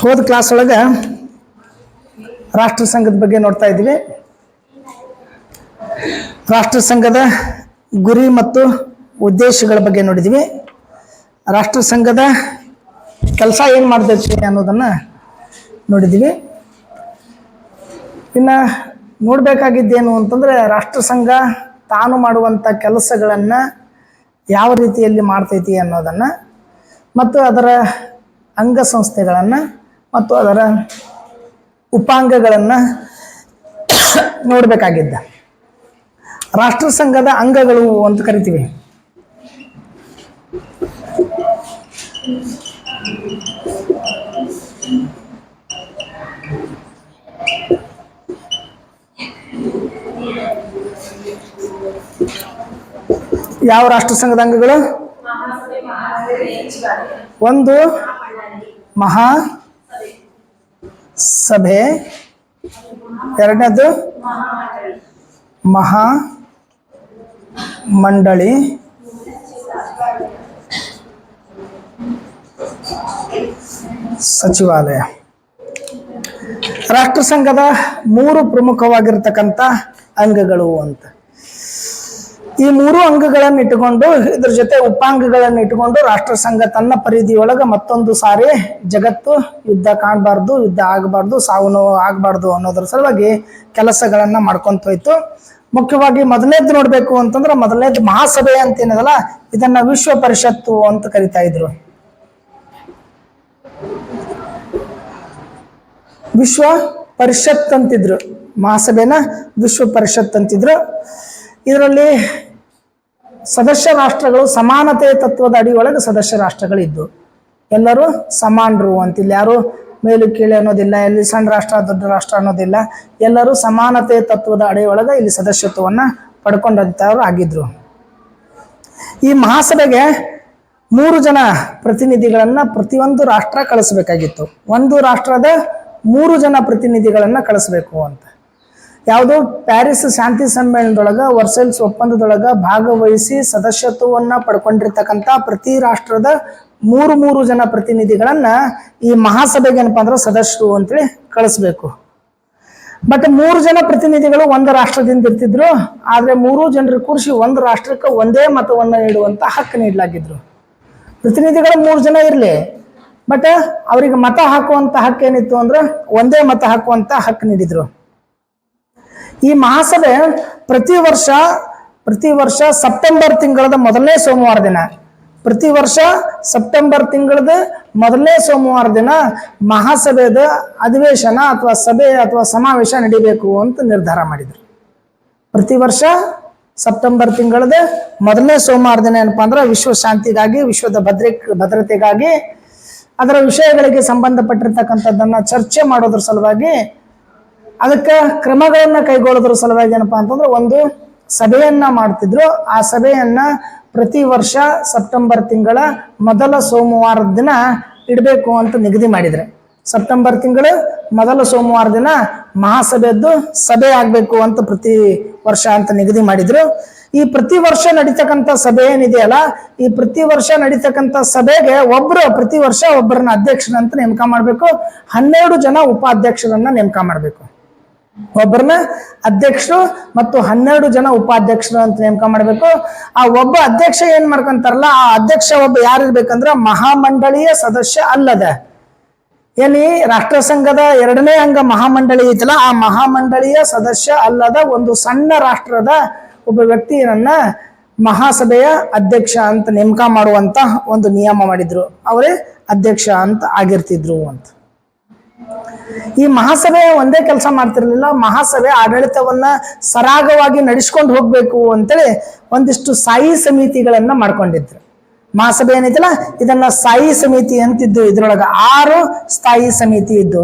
ಹೋದ ಕ್ಲಾಸ್ ಒಳಗೆ ರಾಷ್ಟ್ರ ಸಂಘದ ಬಗ್ಗೆ ನೋಡ್ತಾ ಇದ್ವಿ. ರಾಷ್ಟ್ರ ಸಂಘದ ಗುರಿ ಮತ್ತು ಉದ್ದೇಶಗಳ ಬಗ್ಗೆ ನೋಡಿದ್ವಿ. ರಾಷ್ಟ್ರ ಸಂಘದ ಕೆಲಸ ಏನು ಮಾಡ್ತೈತಿ ಅನ್ನೋದನ್ನು ನೋಡಿದ್ವಿ. ಇನ್ನು ನೋಡಬೇಕಾಗಿದ್ದೇನು ಅಂತಂದರೆ, ರಾಷ್ಟ್ರ ಸಂಘ ತಾನು ಮಾಡುವಂಥ ಕೆಲಸಗಳನ್ನು ಯಾವ ರೀತಿಯಲ್ಲಿ ಮಾಡ್ತೈತಿ ಅನ್ನೋದನ್ನು, ಮತ್ತು ಅದರ ಅಂಗಸಂಸ್ಥೆಗಳನ್ನು ಮತ್ತು ಅದರ ಉಪಾಂಗಗಳನ್ನು ನೋಡಬೇಕಾಗಿದ್ದ. ರಾಷ್ಟ್ರ ಸಂಘದ ಅಂಗಗಳು ಅಂತ ಕರಿತೀವಿ. ಯಾವ ರಾಷ್ಟ್ರ ಸಂಘದ ಅಂಗಗಳು? ಒಂದು ಮಹಾ ಸಭೆ, ಎರಡನೇದು ಮಹಾ ಮಂಡಳಿ, ಸಚಿವಾಲಯ. ರಾಷ್ಟ್ರ ಸಂಘದ ಮೂರು ಪ್ರಮುಖವಾಗಿರ್ತಕ್ಕಂಥ ಅಂಗಗಳು ಅಂತ. ಈ ಮೂರು ಅಂಗಗಳನ್ನು ಇಟ್ಟುಕೊಂಡು, ಇದ್ರ ಜೊತೆ ಉಪಾಂಗಗಳನ್ನು ಇಟ್ಟುಕೊಂಡು ರಾಷ್ಟ್ರ ಸಂಘ ತನ್ನ ಪರಿಧಿಯೊಳಗೆ ಮತ್ತೊಂದು ಸಾರಿ ಜಗತ್ತು ಯುದ್ಧ ಕಾಣಬಾರ್ದು, ಯುದ್ಧ ಆಗಬಾರ್ದು, ಸಾವು ನೋವು ಆಗಬಾರ್ದು ಅನ್ನೋದ್ರ ಸಲುವಾಗಿ ಕೆಲಸಗಳನ್ನು ಮಾಡ್ಕೊಂತ ಹೋಯ್ತು. ಮುಖ್ಯವಾಗಿ ಮೊದಲನೇದು ನೋಡಬೇಕು ಅಂತಂದ್ರೆ, ಮೊದಲನೇದು ಮಹಾಸಭೆ ಅಂತ ಏನದಲ್ಲ, ಇದನ್ನ ವಿಶ್ವ ಪರಿಷತ್ತು ಅಂತ ಕರಿತಾ ಇದ್ರು. ವಿಶ್ವ ಪರಿಷತ್ ಅಂತಿದ್ರು, ಮಹಾಸಭೆನ ವಿಶ್ವ ಪರಿಷತ್ ಅಂತಿದ್ರು. ಇದರಲ್ಲಿ ಸದಸ್ಯ ರಾಷ್ಟ್ರಗಳು ಸಮಾನತೆ ತತ್ವದ ಅಡಿಯೊಳಗೆ ಸದಸ್ಯ ರಾಷ್ಟ್ರಗಳಿದ್ದು, ಎಲ್ಲರೂ ಸಮಾನರು ಅಂತಿಲ್ಲ, ಯಾರು ಮೇಲು ಕೀಳು ಅನ್ನೋದಿಲ್ಲ, ಇಲ್ಲಿ ಸಣ್ಣ ರಾಷ್ಟ್ರ ದೊಡ್ಡ ರಾಷ್ಟ್ರ ಅನ್ನೋದಿಲ್ಲ, ಎಲ್ಲರೂ ಸಮಾನತೆ ತತ್ವದ ಅಡಿಯೊಳಗೆ ಇಲ್ಲಿ ಸದಸ್ಯತ್ವವನ್ನು ಪಡ್ಕೊಂಡಂಥವ್ರು ಆಗಿದ್ರು. ಈ ಮಹಾಸಭೆಗೆ 3 ಜನ ಪ್ರತಿನಿಧಿಗಳನ್ನು ಪ್ರತಿಯೊಂದು ರಾಷ್ಟ್ರ ಕಳಿಸ್ಬೇಕಾಗಿತ್ತು. ಒಂದು ರಾಷ್ಟ್ರದ 3 ಜನ ಪ್ರತಿನಿಧಿಗಳನ್ನು ಕಳಿಸ್ಬೇಕು ಅಂತ. ಯಾವುದು? ಪ್ಯಾರಿಸ್ ಶಾಂತಿ ಸಮ್ಮೇಳನದೊಳಗೆ, ವರ್ಸೈಲ್ಸ್ ಒಪ್ಪಂದದೊಳಗೆ ಭಾಗವಹಿಸಿ ಸದಸ್ಯತ್ವವನ್ನು ಪಡ್ಕೊಂಡಿರ್ತಕ್ಕಂಥ ಪ್ರತಿ ರಾಷ್ಟ್ರದ 3 ಜನ ಪ್ರತಿನಿಧಿಗಳನ್ನು ಈ ಮಹಾಸಭೆಗೆ ಏನಪ್ಪಾ ಅಂದ್ರೆ ಸದಸ್ಯರು ಅಂತೇಳಿ ಕಳಿಸ್ಬೇಕು. ಬಟ್ 3 ಜನ ಪ್ರತಿನಿಧಿಗಳು ಒಂದು ರಾಷ್ಟ್ರದಿಂದ ಇರ್ತಿದ್ರು, ಆದರೆ 3 ಜನರು ಕೂರಿಸಿ ಒಂದು ರಾಷ್ಟ್ರಕ್ಕೆ ಒಂದೇ ಮತವನ್ನು ನೀಡುವಂಥ ಹಕ್ಕು ನೀಡಲಾಗಿದ್ರು. ಪ್ರತಿನಿಧಿಗಳು 3 ಜನ ಇರಲಿ, ಬಟ್ ಅವರಿಗೆ ಮತ ಹಾಕುವಂಥ ಹಕ್ಕು ಏನಿತ್ತು ಅಂದ್ರೆ ಒಂದೇ ಮತ ಹಾಕುವಂಥ ಹಕ್ಕು ನೀಡಿದ್ರು. ಈ ಮಹಾಸಭೆ ಪ್ರತಿ ವರ್ಷ ಸೆಪ್ಟೆಂಬರ್ ತಿಂಗಳದ ಮೊದಲನೇ ಸೋಮವಾರ ದಿನ, ಪ್ರತಿ ವರ್ಷ ಸೆಪ್ಟೆಂಬರ್ ತಿಂಗಳದ ಮೊದಲನೇ ಸೋಮವಾರ ದಿನ ಮಹಾಸಭೆದ ಅಧಿವೇಶನ ಅಥವಾ ಸಭೆ ಅಥವಾ ಸಮಾವೇಶ ನಡೀಬೇಕು ಅಂತ ನಿರ್ಧಾರ ಮಾಡಿದರು. ಪ್ರತಿ ವರ್ಷ ಸೆಪ್ಟೆಂಬರ್ ತಿಂಗಳದ ಮೊದಲನೇ ಸೋಮವಾರ ದಿನ ಏನಪ್ಪಾ ಅಂದ್ರೆ ವಿಶ್ವ ಶಾಂತಿಗಾಗಿ, ವಿಶ್ವದ ಭದ್ರತೆಗಾಗಿ, ಅದರ ವಿಷಯಗಳಿಗೆ ಸಂಬಂಧಪಟ್ಟಿರ್ತಕ್ಕಂಥದ್ದನ್ನು ಚರ್ಚೆ ಮಾಡೋದ್ರ ಸಲುವಾಗಿ, ಅದಕ್ಕೆ ಕ್ರಮಗಳನ್ನು ಕೈಗೊಳ್ಳೋದ್ರ ಸಲುವಾಗಿ ಏನಪ್ಪಾ ಅಂತಂದ್ರೆ ಒಂದು ಸಭೆಯನ್ನ ಮಾಡ್ತಿದ್ರು. ಆ ಸಭೆಯನ್ನ ಪ್ರತಿ ವರ್ಷ ಸೆಪ್ಟೆಂಬರ್ ತಿಂಗಳ ಮೊದಲ ಸೋಮವಾರದ ದಿನ ಇಡಬೇಕು ಅಂತ ನಿಗದಿ ಮಾಡಿದ್ರು. ಸೆಪ್ಟೆಂಬರ್ ತಿಂಗಳ ಮೊದಲ ಸೋಮವಾರ ದಿನ ಮಹಾಸಭೆಯದ್ದು ಸಭೆ ಆಗಬೇಕು ಅಂತ ಪ್ರತಿ ವರ್ಷ ಅಂತ ನಿಗದಿ ಮಾಡಿದ್ರು. ಈ ಪ್ರತಿ ವರ್ಷ ನಡೀತಕ್ಕಂಥ ಸಭೆ ಏನಿದೆಯಲ್ಲ, ಈ ಪ್ರತಿ ವರ್ಷ ನಡೀತಕ್ಕಂಥ ಸಭೆಗೆ ಪ್ರತಿ ವರ್ಷ ಒಬ್ಬರನ್ನ ಅಧ್ಯಕ್ಷರಂತ ನೇಮಕ ಮಾಡಬೇಕು. 12 ಜನ ಉಪಾಧ್ಯಕ್ಷರನ್ನ ನೇಮಕ ಮಾಡಬೇಕು. ಒಬ್ಬರನ್ನ ಅಧ್ಯಕ್ಷರು ಮತ್ತು 12 ಜನ ಉಪಾಧ್ಯಕ್ಷರು ಅಂತ ನೇಮಕ ಮಾಡಬೇಕು. ಆ ಒಬ್ಬ ಅಧ್ಯಕ್ಷ ಏನ್ ಮಾಡ್ಕೊಂತಾರಲ್ಲ, ಆ ಅಧ್ಯಕ್ಷ ಒಬ್ಬ ಯಾರಿರ್ಬೇಕಂದ್ರ ಮಹಾಮಂಡಳಿಯ ಸದಸ್ಯ ಅಲ್ಲದ, ಏನಿ ರಾಷ್ಟ್ರ ಸಂಘದ 2ನೇ ಅಂಗ ಮಹಾಮಂಡಳಿ ಐತಲ್ಲ, ಆ ಮಹಾಮಂಡಳಿಯ ಸದಸ್ಯ ಅಲ್ಲದ ಒಂದು ಸಣ್ಣ ರಾಷ್ಟ್ರದ ಒಬ್ಬ ವ್ಯಕ್ತಿಯನ್ನ ಮಹಾಸಭೆಯ ಅಧ್ಯಕ್ಷ ಅಂತ ನೇಮಕ ಮಾಡುವಂತ ಒಂದು ನಿಯಮ ಮಾಡಿದ್ರು. ಅವರೇ ಅಧ್ಯಕ್ಷ ಅಂತ ಆಗಿರ್ತಿದ್ರು ಅಂತ. ಈ ಮಹಾಸಭೆ ಒಂದೇ ಕೆಲಸ ಮಾಡ್ತಿರ್ಲಿಲ್ಲ, ಮಹಾಸಭೆ ಆಡಳಿತವನ್ನ ಸರಾಗವಾಗಿ ನಡೆಸ್ಕೊಂಡು ಹೋಗ್ಬೇಕು ಅಂತೇಳಿ ಒಂದಿಷ್ಟು ಸ್ಥಾಯಿ ಸಮಿತಿಗಳನ್ನ ಮಾಡ್ಕೊಂಡಿದ್ರು. ಮಹಾಸಭೆ ಏನೈತಲ್ಲ, ಇದನ್ನ ಸ್ಥಾಯಿ ಸಮಿತಿ ಅಂತಿದ್ದು. ಇದ್ರೊಳಗ 6 ಸ್ಥಾಯಿ ಸಮಿತಿ ಇದ್ದು.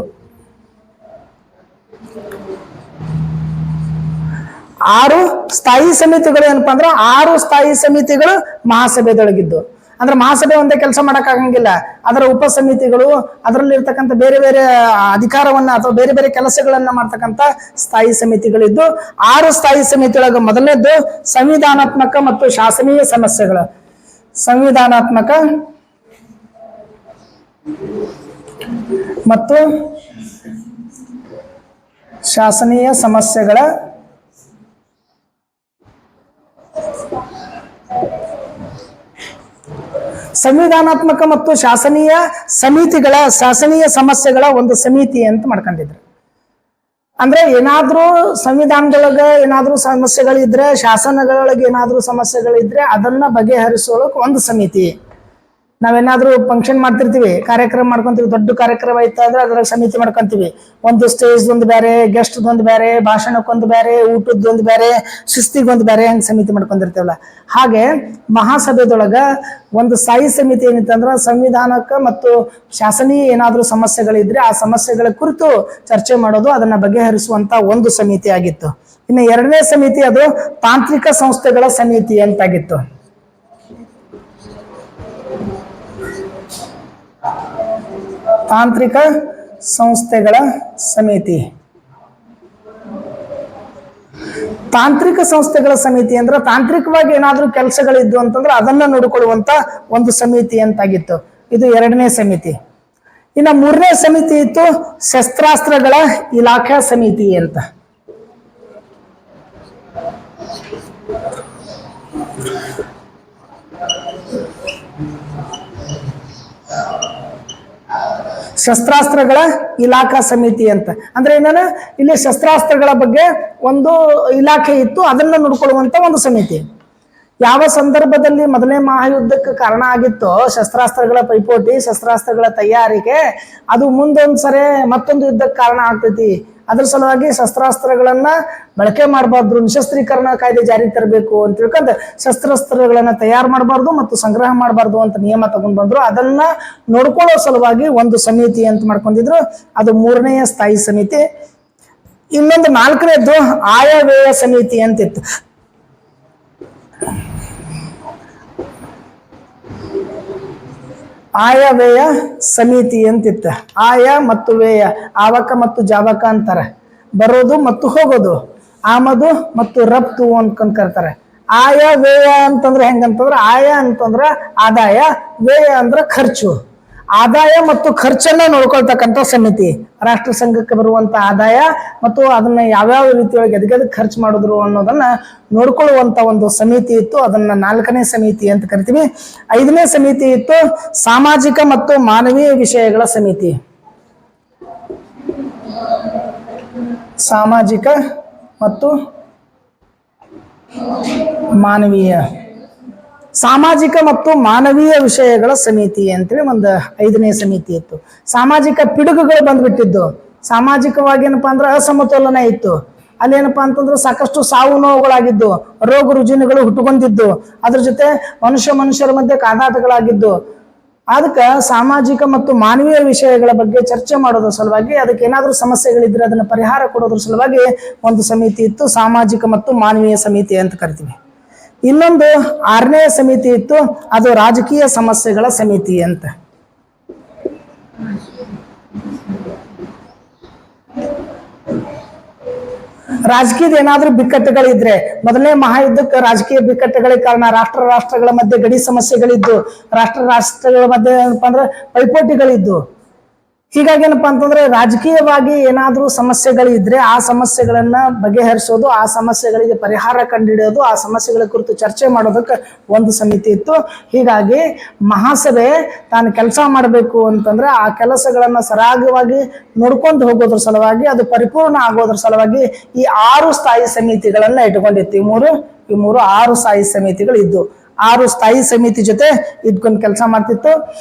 6 ಸ್ಥಾಯಿ ಸಮಿತಿಗಳು ಏನಪ್ಪಾ ಅಂದ್ರೆ 6 ಸ್ಥಾಯಿ ಸಮಿತಿಗಳು ಮಹಾಸಭೆದೊಳಗಿದ್ದು. ಅಂದ್ರೆ ಮಹಾಸಭೆ ಒಂದೇ ಕೆಲಸ ಮಾಡಕ್ಕಾಗಂಗಿಲ್ಲ, ಅದರ ಉಪಸಮಿತಿಗಳು, ಅದರಲ್ಲಿ ಇರ್ತಕ್ಕಂಥ ಬೇರೆ ಬೇರೆ ಅಧಿಕಾರವನ್ನ ಅಥವಾ ಬೇರೆ ಬೇರೆ ಕೆಲಸಗಳನ್ನ ಮಾಡ್ತಕ್ಕಂಥ ಸ್ಥಾಯಿ ಸಮಿತಿಗಳಿದ್ದು. 6 ಸ್ಥಾಯಿ ಸಮಿತಿಯೊಳಗೆ ಮೊದಲನೇದ್ದು ಸಂವಿಧಾನಾತ್ಮಕ ಮತ್ತು ಶಾಸನೀಯ ಸಮಸ್ಯೆಗಳು. ಸಂವಿಧಾನಾತ್ಮಕ ಮತ್ತು ಶಾಸನೀಯ ಸಮಸ್ಯೆಗಳ ಸಂವಿಧಾನಾತ್ಮಕ ಮತ್ತು ಶಾಸನೀಯ ಸಮಸ್ಯೆಗಳ ಒಂದು ಸಮಿತಿ ಅಂತ ಮಾಡ್ಕೊಂಡಿದ್ರು. ಅಂದ್ರೆ ಏನಾದ್ರೂ ಸಂವಿಧಾನದೊಳಗ ಏನಾದ್ರೂ ಸಮಸ್ಯೆಗಳಿದ್ರೆ, ಶಾಸನಗಳೊಳಗೆ ಏನಾದ್ರೂ ಸಮಸ್ಯೆಗಳಿದ್ರೆ ಅದನ್ನ ಬಗೆಹರಿಸೋಳಕ್ ಒಂದು ಸಮಿತಿ. ನಾವೇನಾದ್ರೂ ಫಂಕ್ಷನ್ ಮಾಡ್ತಿರ್ತೀವಿ, ಕಾರ್ಯಕ್ರಮ ಮಾಡ್ಕೊಂತೀವಿ, ದೊಡ್ಡ ಕಾರ್ಯಕ್ರಮ ಐತ ಅಂದ್ರೆ ಅದ್ರಾಗ ಸಮಿತಿ ಮಾಡ್ಕೊಂತೀವಿ. ಒಂದು ಸ್ಟೇಜ್ ಒಂದು ಬೇರೆ, ಗೆಸ್ಟ್ ಒಂದು ಬೇರೆ, ಭಾಷಣಕ್ಕೊಂದು ಬೇರೆ, ಊಟದ್ದೊಂದು ಬೇರೆ, ಶಿಸ್ತಿಗೊಂದು ಬೇರೆ, ಹಂಗೆ ಸಮಿತಿ ಮಾಡ್ಕೊಂಡಿರ್ತೇವಲ್ಲ. ಹಾಗೆ ಮಹಾಸಭೆದೊಳಗ ಒಂದು ಸ್ಥಾಯಿ ಸಮಿತಿ ಏನಿತ್ತಂದ್ರ ಸಂವಿಧಾನಕ್ಕೆ ಮತ್ತು ಶಾಸನೀಯ ಏನಾದ್ರೂ ಸಮಸ್ಯೆಗಳಿದ್ರೆ ಆ ಸಮಸ್ಯೆಗಳ ಕುರಿತು ಚರ್ಚೆ ಮಾಡೋದು, ಅದನ್ನ ಬಗೆಹರಿಸುವಂತ ಒಂದು ಸಮಿತಿ ಆಗಿತ್ತು. ಇನ್ನು ಎರಡನೇ ಸಮಿತಿ ಅದು ತಾಂತ್ರಿಕ ಸಂಸ್ಥೆಗಳ ಸಮಿತಿ ಅಂತಾಗಿತ್ತು. ತಾಂತ್ರಿಕ ಸಂಸ್ಥೆಗಳ ಸಮಿತಿ. ತಾಂತ್ರಿಕ ಸಂಸ್ಥೆಗಳ ಸಮಿತಿ ಅಂದ್ರೆ ತಾಂತ್ರಿಕವಾಗಿ ಏನಾದ್ರೂ ಕೆಲಸಗಳಿದ್ದು ಅಂತಂದ್ರೆ ಅದನ್ನ ನೋಡಿಕೊಳ್ಳುವಂತ ಒಂದು ಸಮಿತಿ ಅಂತಾಗಿತ್ತು. ಇದು ಎರಡನೇ ಸಮಿತಿ. ಇನ್ನು ಮೂರನೇ ಸಮಿತಿ ಇತ್ತು ಶಸ್ತ್ರಾಸ್ತ್ರಗಳ ಇಲಾಖಾ ಸಮಿತಿ ಅಂತ. ಶಸ್ತ್ರಾಸ್ತ್ರಗಳ ಇಲಾಖಾ ಸಮಿತಿ ಅಂತ ಅಂದ್ರೆ ಏನ, ಇಲ್ಲಿ ಶಸ್ತ್ರಾಸ್ತ್ರಗಳ ಬಗ್ಗೆ ಒಂದು ಇಲಾಖೆ ಇತ್ತು, ಅದನ್ನ ನೋಡ್ಕೊಳ್ಳುವಂತ ಒಂದು ಸಮಿತಿ. ಯಾವ ಸಂದರ್ಭದಲ್ಲಿ ಮೊದಲನೇ ಮಹಾಯುದ್ಧಕ್ಕೆ ಕಾರಣ ಆಗಿತ್ತೋ ಶಸ್ತ್ರಾಸ್ತ್ರಗಳ ಪೈಪೋಟಿ, ಶಸ್ತ್ರಾಸ್ತ್ರಗಳ ತಯಾರಿಕೆ, ಅದು ಮುಂದೊಂದ್ಸರಿ ಮತ್ತೊಂದು ಯುದ್ಧಕ್ಕೆ ಕಾರಣ ಆಗ್ತೈತಿ. ಅದ್ರ ಸಲುವಾಗಿ ಶಸ್ತ್ರಾಸ್ತ್ರಗಳನ್ನ ಬಳಕೆ ಮಾಡಬಾರ್ದು, ನಿಶಸ್ತ್ರೀಕರಣ ಕಾಯ್ದೆ ಜಾರಿಗೆ ತರಬೇಕು ಅಂತ ತಿಳ್ಕೊಂಡು ಶಸ್ತ್ರಾಸ್ತ್ರಗಳನ್ನ ತಯಾರು ಮಾಡಬಾರ್ದು ಮತ್ತು ಸಂಗ್ರಹ ಮಾಡಬಾರ್ದು ಅಂತ ನಿಯಮ ತಗೊಂಡ್ ಬಂದ್ರು. ಅದನ್ನ ನೋಡ್ಕೊಳ್ಳೋ ಸಲುವಾಗಿ ಒಂದು ಸಮಿತಿ ಅಂತ ಮಾಡ್ಕೊಂಡಿದ್ರು. ಅದು ಮೂರನೆಯ ಸ್ಥಾಯಿ ಸಮಿತಿ. ಇನ್ನೊಂದು ನಾಲ್ಕನೇದ್ದು ಆಯವ್ಯಯ ಸಮಿತಿ ಅಂತಿತ್ತು. ಆಯವ್ಯಯ ಸಮಿತಿ ಅಂತಿತ್ತು. ಆಯ ಮತ್ತು ವ್ಯಯ, ಆವಕ ಮತ್ತು ಜಾವಕ ಅಂತಾರೆ. ಬರೋದು ಮತ್ತು ಹೋಗೋದು, ಆಮದು ಮತ್ತು ರಫ್ತು ಅನ್ಕೊಂಡ್ ಕರ್ತಾರೆ. ಆಯ ವ್ಯಯ ಅಂತಂದ್ರೆ ಹೆಂಗಂತಂದ್ರೆ, ಆಯ ಅಂತಂದ್ರೆ ಆದಾಯ, ವ್ಯಯ ಅಂದ್ರೆ ಖರ್ಚು. ಆದಾಯ ಮತ್ತು ಖರ್ಚನ್ನ ನೋಡ್ಕೊಳ್ತಕ್ಕಂಥ ಸಮಿತಿ. ರಾಷ್ಟ್ರ ಸಂಘಕ್ಕೆ ಬರುವಂತ ಆದಾಯ ಮತ್ತು ಅದನ್ನ ಯಾವ್ಯಾವ ರೀತಿಯೊಳಗೆ ಎದಕ್ಕೆ ಖರ್ಚು ಮಾಡಿದ್ರು ಅನ್ನೋದನ್ನ ನೋಡ್ಕೊಳ್ಳುವಂತ ಒಂದು ಸಮಿತಿ ಇತ್ತು. ಅದನ್ನ ನಾಲ್ಕನೇ ಸಮಿತಿ ಅಂತ ಕರಿತೀವಿ. ಐದನೇ ಸಮಿತಿ ಇತ್ತು ಸಾಮಾಜಿಕ ಮತ್ತು ಮಾನವೀಯ ವಿಷಯಗಳ ಸಮಿತಿ. ಸಾಮಾಜಿಕ ಮತ್ತು ಸಾಮಾಜಿಕ ಮತ್ತು ಮಾನವೀಯ ವಿಷಯಗಳ ಸಮಿತಿ ಅಂತೇಳಿ ಒಂದು ಐದನೇ ಸಮಿತಿ ಇತ್ತು. ಸಾಮಾಜಿಕ ಪಿಡುಗುಗಳು ಬಂದ್ಬಿಟ್ಟಿದ್ದು. ಸಾಮಾಜಿಕವಾಗಿ ಏನಪ್ಪಾ ಅಂದ್ರೆ ಅಸಮತೋಲನ ಇತ್ತು. ಅಲ್ಲೇನಪ್ಪಾ ಅಂತಂದ್ರೆ ಸಾಕಷ್ಟು ಸಾವು ನೋವುಗಳಾಗಿದ್ದು, ರೋಗ ರುಜಿನಗಳು ಹುಟ್ಟುಕೊಂಡಿದ್ದು, ಅದ್ರ ಜೊತೆ ಮನುಷ್ಯರ ಮಧ್ಯೆ ಕಾದಾಟಗಳಾಗಿದ್ದು. ಅದಕ್ಕೆ ಸಾಮಾಜಿಕ ಮತ್ತು ಮಾನವೀಯ ವಿಷಯಗಳ ಬಗ್ಗೆ ಚರ್ಚೆ ಮಾಡೋದ್ರ ಸಲುವಾಗಿ, ಅದಕ್ಕೆ ಏನಾದ್ರೂ ಸಮಸ್ಯೆಗಳಿದ್ರೆ ಅದನ್ನ ಪರಿಹಾರ ಕೊಡೋದ್ರ ಸಲುವಾಗಿ ಒಂದು ಸಮಿತಿ ಇತ್ತು, ಸಾಮಾಜಿಕ ಮತ್ತು ಮಾನವೀಯ ಸಮಿತಿ ಅಂತ ಕರಿತೀವಿ. ಇನ್ನೊಂದು ಆರನೇ ಸಮಿತಿ ಇತ್ತು, ಅದು ರಾಜಕೀಯ ಸಮಸ್ಯೆಗಳ ಸಮಿತಿ ಅಂತ. ರಾಜಕೀಯದ ಏನಾದ್ರೂ ಬಿಕ್ಕಟ್ಟುಗಳಿದ್ರೆ, ಮೊದಲನೇ ಮಹಾಯುದ್ಧಕ್ಕೆ ರಾಜಕೀಯ ಬಿಕ್ಕಟ್ಟುಗಳಿಗೆ ಕಾರಣ ರಾಷ್ಟ್ರಗಳ ಮಧ್ಯೆ ಗಡಿ ಸಮಸ್ಯೆಗಳಿದ್ದು, ರಾಷ್ಟ್ರಗಳ ಮಧ್ಯೆ ಏನಪ್ಪಾ ಅಂದ್ರೆ ಪೈಪೋಟಿಗಳಿದ್ದು. ಹೀಗಾಗಿ ಏನಪ್ಪಾ ಅಂತಂದ್ರೆ ರಾಜಕೀಯವಾಗಿ ಏನಾದ್ರೂ ಸಮಸ್ಯೆಗಳಿದ್ರೆ ಆ ಸಮಸ್ಯೆಗಳನ್ನ ಬಗೆಹರಿಸೋದು, ಆ ಸಮಸ್ಯೆಗಳಿಗೆ ಪರಿಹಾರ ಕಂಡುಹಿಡಿಯೋದು, ಆ ಸಮಸ್ಯೆಗಳ ಕುರಿತು ಚರ್ಚೆ ಮಾಡೋದಕ್ಕೆ ಒಂದು ಸಮಿತಿ ಇತ್ತು. ಹೀಗಾಗಿ ಮಹಾಸಭೆ ತಾನು ಕೆಲಸ ಮಾಡಬೇಕು ಅಂತಂದ್ರೆ ಆ ಕೆಲಸಗಳನ್ನ ಸರಾಗವಾಗಿ ನೋಡ್ಕೊಂಡು ಹೋಗೋದ್ರ ಸಲುವಾಗಿ, ಅದು ಪರಿಪೂರ್ಣ ಆಗೋದ್ರ ಸಲುವಾಗಿ ಈ 6 ಸ್ಥಾಯಿ ಸಮಿತಿಗಳನ್ನ ಇಟ್ಕೊಂಡಿತ್ತು. ಈ ಮೂರು 6 ಸ್ಥಾಯಿ ಸಮಿತಿಗಳು ಇದ್ದು. 6 ಸ್ಥಾಯಿ ಸಮಿತಿ ಜೊತೆ ಇದ್ಕೊಂಡು ಕೆಲಸ ಮಾಡ್ತಿತ್ತು.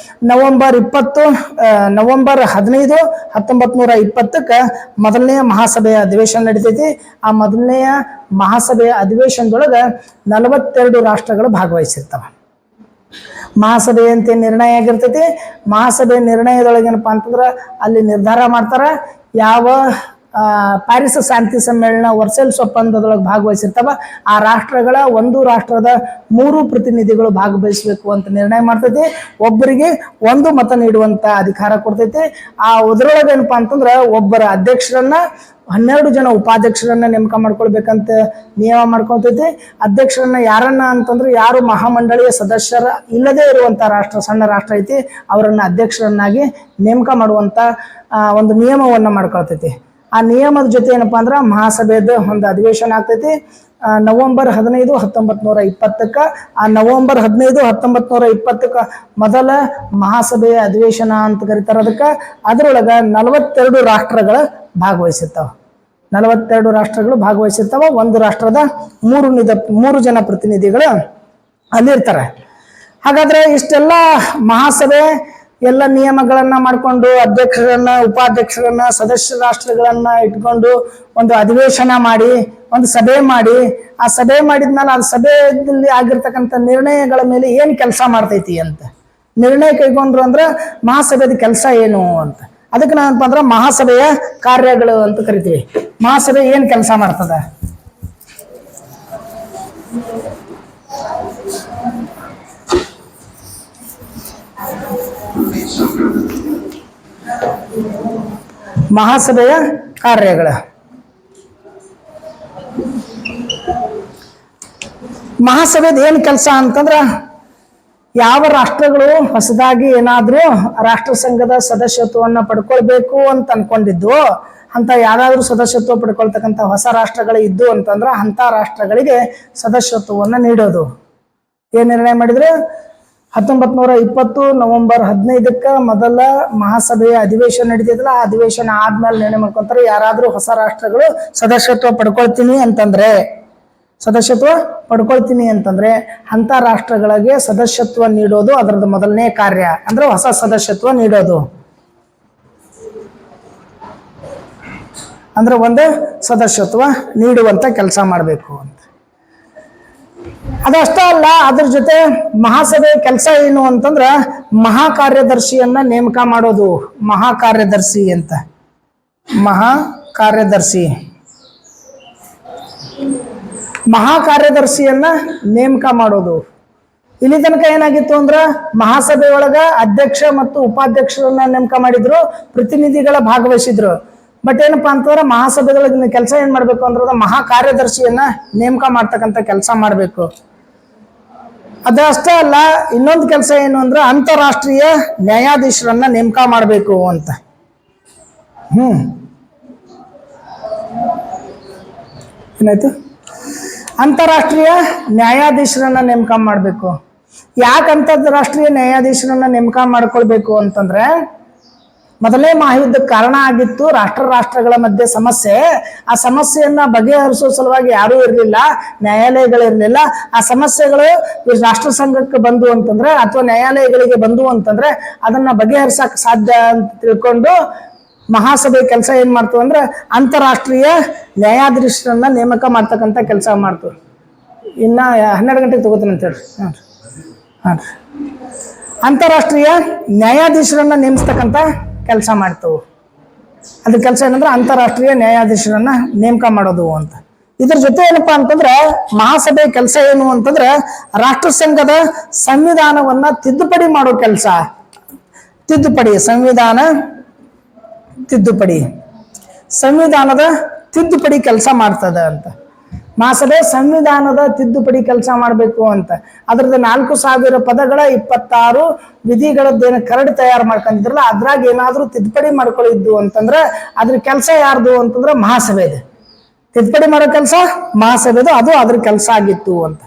ನವೆಂಬರ್ 15, 1920 ಮೊದಲನೆಯ ಮಹಾಸಭೆಯ ಅಧಿವೇಶನ ನಡೀತೈತಿ. ಆ ಮೊದಲನೆಯ ಮಹಾಸಭೆಯ ಅಧಿವೇಶನದೊಳಗೆ 42 ರಾಷ್ಟ್ರಗಳು ಭಾಗವಹಿಸಿರ್ತಾವ. ಮಹಾಸಭೆ ಅಂತ ನಿರ್ಣಯ ಆಗಿರ್ತೈತಿ. ಮಹಾಸಭೆ ನಿರ್ಣಯದೊಳಗೆ ಏನಪ್ಪಾ ಅಂತಂದ್ರೆ ಅಲ್ಲಿ ನಿರ್ಧಾರ ಮಾಡ್ತಾರ ಯಾವ ಪ್ಯಾರಿಸ್ ಶಾಂತಿ ಸಮ್ಮೇಳನ, ವರ್ಸೆಲ್ಸ್ ಒಪ್ಪಂದದೊಳಗೆ ಭಾಗವಹಿಸಿರ್ತಾವ ಆ ರಾಷ್ಟ್ರಗಳ ಒಂದು ರಾಷ್ಟ್ರದ 3 ಪ್ರತಿನಿಧಿಗಳು ಭಾಗವಹಿಸಬೇಕು ಅಂತ ನಿರ್ಣಯ ಮಾಡ್ತೈತಿ. ಒಬ್ಬರಿಗೆ 1 ಮತ ನೀಡುವಂತ ಅಧಿಕಾರ ಕೊಡ್ತೈತಿ. ಆ ಅದರೊಳಗೆ ಏನಪ್ಪಾ ಅಂತಂದ್ರೆ ಒಬ್ಬರ ಅಧ್ಯಕ್ಷರನ್ನ 12 ಜನ ಉಪಾಧ್ಯಕ್ಷರನ್ನ ನೇಮಕ ಮಾಡ್ಕೊಳ್ಬೇಕಂತ ನಿಯಮ ಮಾಡ್ಕೊತೈತಿ. ಅಧ್ಯಕ್ಷರನ್ನ ಯಾರನ್ನ ಅಂತಂದ್ರೆ ಯಾರು ಮಹಾಮಂಡಳಿಯ ಸದಸ್ಯರ ಇಲ್ಲದೆ ಇರುವಂಥ ರಾಷ್ಟ್ರ, ಸಣ್ಣ ರಾಷ್ಟ್ರ ಐತಿ, ಅವರನ್ನ ಅಧ್ಯಕ್ಷರನ್ನಾಗಿ ನೇಮಕ ಮಾಡುವಂಥ ಒಂದು ನಿಯಮವನ್ನು ಮಾಡ್ಕೊಳ್ತೈತಿ. ಆ ನಿಯಮದ ಜೊತೆ ಏನಪ್ಪಾ ಅಂದ್ರೆ ಮಹಾಸಭೆದ ಒಂದು ಅಧಿವೇಶನ ಆಗ್ತೈತಿ ನವೆಂಬರ್ 15, 1920. ಆ ನವೆಂಬರ್ 15, 1920 ಮೊದಲ ಮಹಾಸಭೆಯ ಅಧಿವೇಶನ ಅಂತ ಕರೀತಾರೆ ಅದಕ್ಕೆ. ಅದರೊಳಗೆ 42 ರಾಷ್ಟ್ರಗಳು ಭಾಗವಹಿಸಿರ್ತಾವ. 42 ರಾಷ್ಟ್ರಗಳು ಭಾಗವಹಿಸಿರ್ತಾವ. ಒಂದು ರಾಷ್ಟ್ರದ 3 ಜನ ಪ್ರತಿನಿಧಿಗಳು ಅಲ್ಲಿರ್ತಾರೆ. ಹಾಗಾದ್ರೆ ಇಷ್ಟೆಲ್ಲ ಮಹಾಸಭೆ ಎಲ್ಲ ನಿಯಮಗಳನ್ನ ಮಾಡಿಕೊಂಡು ಅಧ್ಯಕ್ಷರನ್ನ, ಉಪಾಧ್ಯಕ್ಷರನ್ನ, ಸದಸ್ಯ ರಾಷ್ಟ್ರಗಳನ್ನ ಇಟ್ಕೊಂಡು ಒಂದು ಅಧಿವೇಶನ ಮಾಡಿ, ಒಂದು ಸಭೆ ಮಾಡಿ, ಆ ಸಭೆ ಮಾಡಿದ್ಮೇಲೆ ಆ ಸಭೆಯಲ್ಲಿ ಆಗಿರ್ತಕ್ಕಂಥ ನಿರ್ಣಯಗಳ ಮೇಲೆ ಏನು ಕೆಲಸ ಮಾಡ್ತೈತಿ ಅಂತ ನಿರ್ಣಯ ಕೈಗೊಂಡ್ರು ಅಂದ್ರೆ ಮಹಾಸಭೆದ ಕೆಲಸ ಏನು ಅಂತ. ಅದಕ್ಕೆ ನಾವೇನಪ್ಪ ಅಂದ್ರೆ ಮಹಾಸಭೆಯ ಕಾರ್ಯಗಳು ಅಂತ ಕರಿತೀವಿ. ಮಹಾಸಭೆ ಏನು ಕೆಲಸ ಮಾಡ್ತದ? ಮಹಾಸಭೆಯ ಕಾರ್ಯಗಳ ಮಹಾಸಭೆದ ಏನು ಕೆಲಸ ಅಂತಂದ್ರೆ ಯಾವ ರಾಷ್ಟ್ರಗಳು ಹೊಸದಾಗಿ ಏನಾದರೂ ರಾಷ್ಟ್ರ ಸಂಘದ ಸದಸ್ಯತ್ವವನ್ನು ಪಡ್ಕೊಳ್ಬೇಕು ಅಂತ ಅನ್ಕೊಂಡಿದ್ದು, ಅಂತ ಯಾರಾದರೂ ಸದಸ್ಯತ್ವ ಪಡ್ಕೊಳ್ತಕ್ಕಂಥ ಹೊಸ ರಾಷ್ಟ್ರಗಳು ಇದ್ದು ಅಂತಂದ್ರೆ ಅಂಥ ರಾಷ್ಟ್ರಗಳಿಗೆ ಸದಸ್ಯತ್ವವನ್ನು ನೀಡೋದು. ಏನು ನಿರ್ಣಯ ಮಾಡಿದ್ರೆ 1920 ನವೆಂಬರ್ 15 ಮೊದಲ ಮಹಾಸಭೆಯ ಅಧಿವೇಶನ ನಡೀತಿದ್ರಲ್ಲ, ಆ ಅಧಿವೇಶನ ಆದ್ಮೇಲೆ ನಿರ್ಣಯ ಮಾಡ್ಕೊಂತಾರೆ ಯಾರಾದ್ರೂ ಹೊಸ ರಾಷ್ಟ್ರಗಳು ಸದಸ್ಯತ್ವ ಪಡ್ಕೊಳ್ತೀನಿ ಅಂತಂದ್ರೆ ಅಂತ ರಾಷ್ಟ್ರಗಳಿಗೆ ಸದಸ್ಯತ್ವ ನೀಡೋದು ಅದರದ್ದು ಮೊದಲನೇ ಕಾರ್ಯ. ಅಂದ್ರೆ ಹೊಸ ಸದಸ್ಯತ್ವ ನೀಡೋದು ಅಂದ್ರೆ ಒಂದು ಸದಸ್ಯತ್ವ ನೀಡುವಂತ ಕೆಲಸ ಮಾಡಬೇಕು ಅಂತ. ಅದಷ್ಟೇ ಅಲ್ಲ, ಅದ್ರ ಜೊತೆ ಮಹಾಸಭೆ ಕೆಲಸ ಏನು ಅಂತಂದ್ರ ಮಹಾ ಕಾರ್ಯದರ್ಶಿಯನ್ನ ನೇಮಕ ಮಾಡೋದು. ಮಹಾ ಕಾರ್ಯದರ್ಶಿಯನ್ನ ನೇಮಕ ಮಾಡೋದು. ಇಲ್ಲಿ ತನಕ ಏನಾಗಿತ್ತು ಅಂದ್ರ ಮಹಾಸಭೆ ಒಳಗ ಅಧ್ಯಕ್ಷ ಮತ್ತು ಉಪಾಧ್ಯಕ್ಷರನ್ನ ನೇಮಕ ಮಾಡಿದ್ರು, ಪ್ರತಿನಿಧಿಗಳ ಭಾಗವಹಿಸಿದ್ರು. ಬಟ್ ಏನಪ್ಪಾ ಅಂತಂದ್ರೆ ಮಹಾಸಭೆಗಳ ಕೆಲಸ ಏನ್ ಮಾಡ್ಬೇಕು ಅಂದ್ರೆ ಮಹಾ ಕಾರ್ಯದರ್ಶಿಯನ್ನ ನೇಮಕ ಮಾಡ್ತಕ್ಕಂಥ ಕೆಲಸ ಮಾಡ್ಬೇಕು. ಅದಷ್ಟೇ ಅಲ್ಲ, ಇನ್ನೊಂದು ಕೆಲಸ ಏನು ಅಂದ್ರೆ ಅಂತಾರಾಷ್ಟ್ರೀಯ ನ್ಯಾಯಾಧೀಶರನ್ನ ನೇಮಕ ಮಾಡಬೇಕು ಅಂತ. ಏನಾಯ್ತು? ಅಂತಾರಾಷ್ಟ್ರೀಯ ನ್ಯಾಯಾಧೀಶರನ್ನ ನೇಮಕ ಮಾಡಬೇಕು. ಯಾಕೆ ಅಂತಾರಾಷ್ಟ್ರೀಯ ನ್ಯಾಯಾಧೀಶರನ್ನ ನೇಮಕ ಮಾಡ್ಕೊಳ್ಬೇಕು ಅಂತಂದ್ರೆ ಮೊದಲೇ ಮಹಾಯುದ್ಧಕ್ಕೆ ಕಾರಣ ಆಗಿತ್ತು ರಾಷ್ಟ್ರಗಳ ಮಧ್ಯೆ ಸಮಸ್ಯೆ. ಆ ಸಮಸ್ಯೆಯನ್ನ ಬಗೆಹರಿಸೋ ಸಲುವಾಗಿ ಯಾರೂ ಇರಲಿಲ್ಲ, ನ್ಯಾಯಾಲಯಗಳಿರಲಿಲ್ಲ. ಆ ಸಮಸ್ಯೆಗಳು ರಾಷ್ಟ್ರ ಸಂಘಕ್ಕೆ ಬಂದು ಅಂತಂದ್ರೆ ಅಥವಾ ನ್ಯಾಯಾಲಯಗಳಿಗೆ ಬಂದು ಅಂತಂದ್ರೆ ಅದನ್ನ ಬಗೆಹರಿಸಕ್ ಸಾಧ್ಯ ಅಂತ ತಿಳ್ಕೊಂಡು ಮಹಾಸಭೆ ಕೆಲಸ ಏನ್ ಮಾಡ್ತು ಅಂದ್ರೆ ಅಂತಾರಾಷ್ಟ್ರೀಯ ನ್ಯಾಯಾಧೀಶರನ್ನ ನೇಮಕ ಮಾಡ್ತಕ್ಕಂಥ ಕೆಲಸ ಮಾಡ್ತು. ಇನ್ನ 12 ಗಂಟೆಗೆ ತಗೋತೀನಿ ಅಂತ ಹೇಳ್ರಿ. ಅಂತಾರಾಷ್ಟ್ರೀಯ ನ್ಯಾಯಾಧೀಶರನ್ನ ನೇಮಿಸ್ತಕ್ಕಂಥ ಕೆಲಸ ಮಾಡ್ತವು. ಅದ್ರ ಕೆಲಸ ಏನಂದ್ರೆ ಅಂತಾರಾಷ್ಟ್ರೀಯ ನ್ಯಾಯಾಧೀಶರನ್ನ ನೇಮಕ ಮಾಡೋದು ಅಂತ. ಇದ್ರ ಜೊತೆ ಏನಪ್ಪಾ ಅಂತಂದ್ರೆ ಮಹಾಸಭೆ ಕೆಲಸ ಏನು ಅಂತಂದ್ರೆ ರಾಷ್ಟ್ರ ಸಂಘದ ಸಂವಿಧಾನವನ್ನ ತಿದ್ದುಪಡಿ ಮಾಡೋ ಕೆಲಸ. ಸಂವಿಧಾನದ ತಿದ್ದುಪಡಿ ಕೆಲಸ ಮಾಡ್ತದ ಅಂತ. ಮಹಾಸಭೆ ಸಂವಿಧಾನದ ತಿದ್ದುಪಡಿ ಕೆಲಸ ಮಾಡಬೇಕು ಅಂತ. ಅದ್ರದ್ದು 4000 ಪದಗಳ 26 ವಿಧಿಗಳದ್ದೇನು ಕರಡು ತಯಾರು ಮಾಡ್ಕೊಂಡಿದ್ರಲ್ಲ, ಅದ್ರಾಗ ಏನಾದ್ರೂ ತಿದ್ದುಪಡಿ ಮಾಡ್ಕೊಳ್ಳಿದ್ದು ಅಂತಂದ್ರೆ ಅದ್ರ ಕೆಲಸ ಯಾರ್ದು ಅಂತಂದ್ರೆ ಮಹಾಸಭೆದು. ತಿದ್ದುಪಡಿ ಮಾಡೋ ಕೆಲಸ ಮಹಾಸಭೆದು, ಅದು ಅದ್ರ ಕೆಲಸ ಆಗಿತ್ತು ಅಂತ.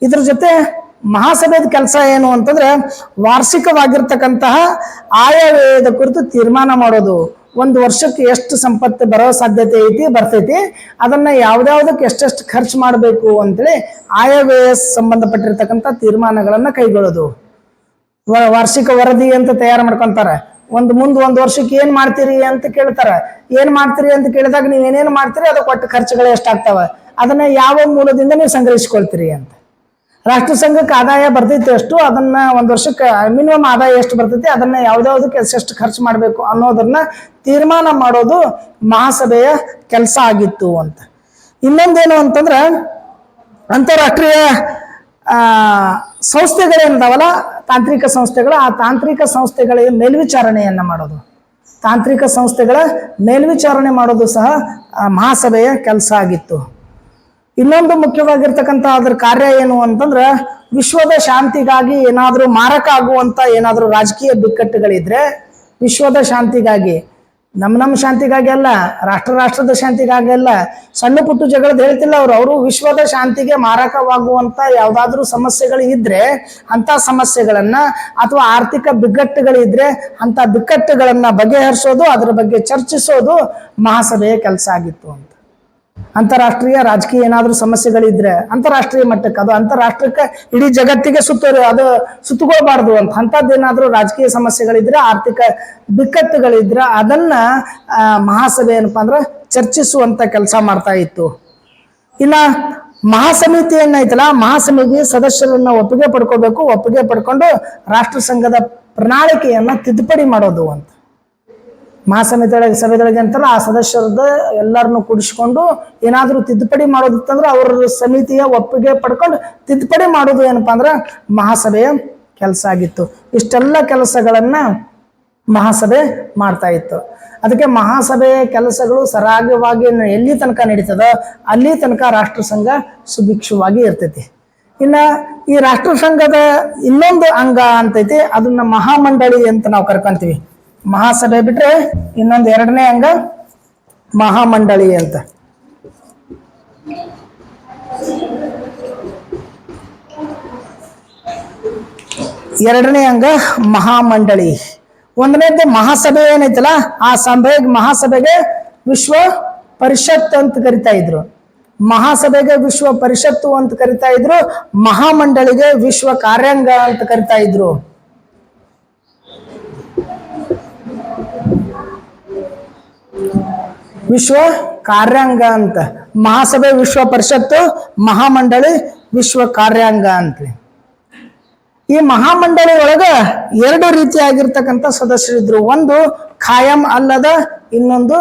ಇದ್ರ ಜೊತೆ ಮಹಾಸಭೆದ ಕೆಲಸ ಏನು ಅಂತಂದ್ರೆ ವಾರ್ಷಿಕವಾಗಿರ್ತಕ್ಕಂತಹ ಆಯವ್ಯಯದ ಕುರಿತು ತೀರ್ಮಾನ ಮಾಡೋದು. ಒಂದು ವರ್ಷಕ್ಕೆ ಎಷ್ಟು ಸಂಪತ್ತು ಬರೋ ಸಾಧ್ಯತೆ ಐತಿ ಬರ್ತೈತಿ, ಅದನ್ನ ಯಾವ್ದಾವ್ದಕ್ಕೆ ಎಷ್ಟೆಷ್ಟು ಖರ್ಚು ಮಾಡಬೇಕು ಅಂತೇಳಿ ಆಯವ್ಯಯ ಸಂಬಂಧಪಟ್ಟಿರ್ತಕ್ಕಂಥ ತೀರ್ಮಾನಗಳನ್ನ ಕೈಗೊಳ್ಳೋದು. ವಾರ್ಷಿಕ ವರದಿ ಅಂತ ತಯಾರು ಮಾಡ್ಕೊಂತಾರೆ. ಒಂದು ವರ್ಷಕ್ಕೆ ಏನ್ ಮಾಡ್ತೀರಿ ಅಂತ ಕೇಳ್ತಾರೆ. ಏನ್ ಮಾಡ್ತೀರಿ ಅಂತ ಕೇಳಿದಾಗ ನೀವ್ ಏನೇನು ಮಾಡ್ತೀರಿ ಅದಕ್ಕೆ ಒಟ್ಟು ಖರ್ಚುಗಳು ಎಷ್ಟಾಗ್ತಾವ, ಅದನ್ನ ಯಾವ ಮೂಲದಿಂದ ನೀವು ಸಂಗ್ರಹಿಸ್ಕೊಳ್ತೀರಿ ಅಂತ. ರಾಷ್ಟ್ರ ಸಂಘಕ್ಕೆ ಆದಾಯ ಬರ್ತೈತಿ ಎಷ್ಟು, ಅದನ್ನ ಒಂದು ವರ್ಷಕ್ಕೆ ಮಿನಿಮಮ್ ಆದಾಯ ಎಷ್ಟು ಬರ್ತೈತಿ, ಅದನ್ನ ಯಾವ್ದಾವ್ದಕ್ಕೆ ಎಷ್ಟು ಖರ್ಚು ಮಾಡಬೇಕು ಅನ್ನೋದನ್ನ ತೀರ್ಮಾನ ಮಾಡೋದು ಮಹಾಸಭೆಯ ಕೆಲಸ ಆಗಿತ್ತು ಅಂತ. ಇನ್ನೊಂದೇನು ಅಂತಂದ್ರೆ ಅಂತಾರಾಷ್ಟ್ರೀಯ ಸಂಸ್ಥೆಗಳೇನಿದಾವಲ್ಲ, ತಾಂತ್ರಿಕ ಸಂಸ್ಥೆಗಳು, ಆ ತಾಂತ್ರಿಕ ಸಂಸ್ಥೆಗಳಿಗೆ ಮೇಲ್ವಿಚಾರಣೆಯನ್ನ ಮಾಡೋದು. ತಾಂತ್ರಿಕ ಸಂಸ್ಥೆಗಳ ಮೇಲ್ವಿಚಾರಣೆ ಮಾಡೋದು ಸಹ ಮಹಾಸಭೆಯ ಕೆಲಸ ಆಗಿತ್ತು. ಇನ್ನೊಂದು ಮುಖ್ಯವಾಗಿರ್ತಕ್ಕಂಥ ಅದ್ರ ಕಾರ್ಯ ಏನು ಅಂತಂದ್ರೆ, ವಿಶ್ವದ ಶಾಂತಿಗಾಗಿ ಏನಾದರೂ ಮಾರಕ ಆಗುವಂತ ಏನಾದರೂ ರಾಜಕೀಯ ಬಿಕ್ಕಟ್ಟುಗಳಿದ್ರೆ ವಿಶ್ವದ ಶಾಂತಿಗಾಗಿ, ನಮ್ಮ ಶಾಂತಿಗಾಗಿ ಅಲ್ಲ, ರಾಷ್ಟ್ರದ ಶಾಂತಿಗಾಗಿ ಅಲ್ಲ, ಸಣ್ಣ ಪುಟ್ಟು ಜಗಳದ ಹೇಳ್ತಿಲ್ಲ ಅವರು ವಿಶ್ವದ ಶಾಂತಿಗೆ ಮಾರಕವಾಗುವಂತ ಯಾವುದಾದ್ರೂ ಸಮಸ್ಯೆಗಳು ಇದ್ರೆ ಅಂತ ಸಮಸ್ಯೆಗಳನ್ನ, ಅಥವಾ ಆರ್ಥಿಕ ಬಿಕ್ಕಟ್ಟುಗಳಿದ್ರೆ ಅಂತ ಬಿಕ್ಕಟ್ಟುಗಳನ್ನ ಬಗೆಹರಿಸೋದು, ಅದರ ಬಗ್ಗೆ ಚರ್ಚಿಸೋದು ಮಹಾಸಭೆಯ ಕೆಲಸ ಆಗಿತ್ತು ಅಂತ. ಅಂತಾರಾಷ್ಟ್ರೀಯ ರಾಜಕೀಯ ಏನಾದರೂ ಸಮಸ್ಯೆಗಳಿದ್ರೆ ಅಂತಾರಾಷ್ಟ್ರೀಯ ಮಟ್ಟಕ್ಕೆ, ಅದು ಅಂತಾರಾಷ್ಟ್ರಕ್ಕೆ ಇಡೀ ಜಗತ್ತಿಗೆ ಅದು ಸುತ್ತುಕೊಳ್ಬಾರ್ದು ಅಂತ, ಅಂಥದ್ದೇನಾದ್ರೂ ರಾಜಕೀಯ ಸಮಸ್ಯೆಗಳಿದ್ರೆ, ಆರ್ಥಿಕ ಬಿಕ್ಕಟ್ಟುಗಳಿದ್ರೆ ಅದನ್ನ ಮಹಾಸಭೆ ಏನಪ್ಪಾ ಅಂದ್ರೆ ಚರ್ಚಿಸುವಂತ ಕೆಲಸ ಮಾಡ್ತಾ ಇತ್ತು. ಇನ್ನ ಮಹಾಸಮಿತಿ ಏನೈತಲ್ಲ, ಮಹಾಸಮಿತಿ ಸದಸ್ಯರನ್ನ ಒಪ್ಪಿಗೆ ಪಡ್ಕೋಬೇಕು, ಒಪ್ಪಿಗೆ ಪಡ್ಕೊಂಡು ರಾಷ್ಟ್ರ ಸಂಘದ ಪ್ರಣಾಳಿಕೆಯನ್ನ ತಿದ್ದುಪಡಿ ಮಾಡೋದು ಅಂತ. ಮಹಾಸಮಿತಿಯೊಳಗೆ ಸಭೆದೊಳಗೆ ಅಂತಾರ ಆ ಸದಸ್ಯರದ ಎಲ್ಲರನ್ನು ಕೂಡಿಸ್ಕೊಂಡು ಏನಾದರೂ ತಿದ್ದುಪಡಿ ಮಾಡೋದಿತ್ತಂದ್ರೆ ಅವ್ರ ಸಮಿತಿಯ ಒಪ್ಪಿಗೆ ಪಡ್ಕೊಂಡು ತಿದ್ದುಪಡಿ ಮಾಡೋದು ಏನಪ್ಪಾ ಅಂದ್ರೆ ಮಹಾಸಭೆಯ ಕೆಲಸ ಆಗಿತ್ತು. ಇಷ್ಟೆಲ್ಲ ಕೆಲಸಗಳನ್ನ ಮಹಾಸಭೆ ಮಾಡ್ತಾ ಇತ್ತು. ಅದಕ್ಕೆ ಮಹಾಸಭೆಯ ಕೆಲಸಗಳು ಸರಾಗವಾಗಿ ಎಲ್ಲಿ ತನಕ ನಡೀತದ ಅಲ್ಲಿ ತನಕ ರಾಷ್ಟ್ರ ಸಂಘ ಸುಭಿಕ್ಷವಾಗಿ ಇರ್ತೈತಿ. ಇನ್ನ ಈ ರಾಷ್ಟ್ರ ಸಂಘದ ಇನ್ನೊಂದು ಅಂಗ ಅಂತೈತಿ, ಅದನ್ನ ಮಹಾಮಂಡಳಿ ಅಂತ ನಾವು ಕರ್ಕೊಂತೀವಿ. ಮಹಾಸಭೆ ಬಿಟ್ರೆ ಇನ್ನೊಂದು ಎರಡನೇ ಅಂಗ ಮಹಾಮಂಡಳಿ ಅಂತ. ಎರಡನೇ ಅಂಗ ಮಹಾಮಂಡಳಿ. ಒಂದನೇದು ಮಹಾಸಭೆ ಏನೈತಲ್ಲ, ಆ ಮಹಾಸಭೆಗೆ ವಿಶ್ವ ಪರಿಷತ್ ಅಂತ ಕರಿತಾ ಇದ್ರು. ಮಹಾಸಭೆಗೆ ವಿಶ್ವ ಪರಿಷತ್ತು ಅಂತ ಕರಿತಾ ಇದ್ರು, ಮಹಾಮಂಡಳಿಗೆ ವಿಶ್ವ ಕಾರ್ಯಾಂಗ ಅಂತ ಕರಿತಾ ಇದ್ರು. ವಿಶ್ವ ಕಾರ್ಯಾಂಗ ಅಂತ. ಮಹಾಸಭೆ ವಿಶ್ವ ಪರಿಷತ್ತು, ಮಹಾಮಂಡಳಿ ವಿಶ್ವ ಕಾರ್ಯಾಂಗ ಅಂತ. ಈ ಮಹಾಮಂಡಳಿ ಒಳಗ ಎರಡು ರೀತಿಯಾಗಿರ್ತಕ್ಕಂಥ ಸದಸ್ಯರಿದ್ರು. ಒಂದು ಖಾಯಂ ಅಲ್ಲದ, ಇನ್ನೊಂದು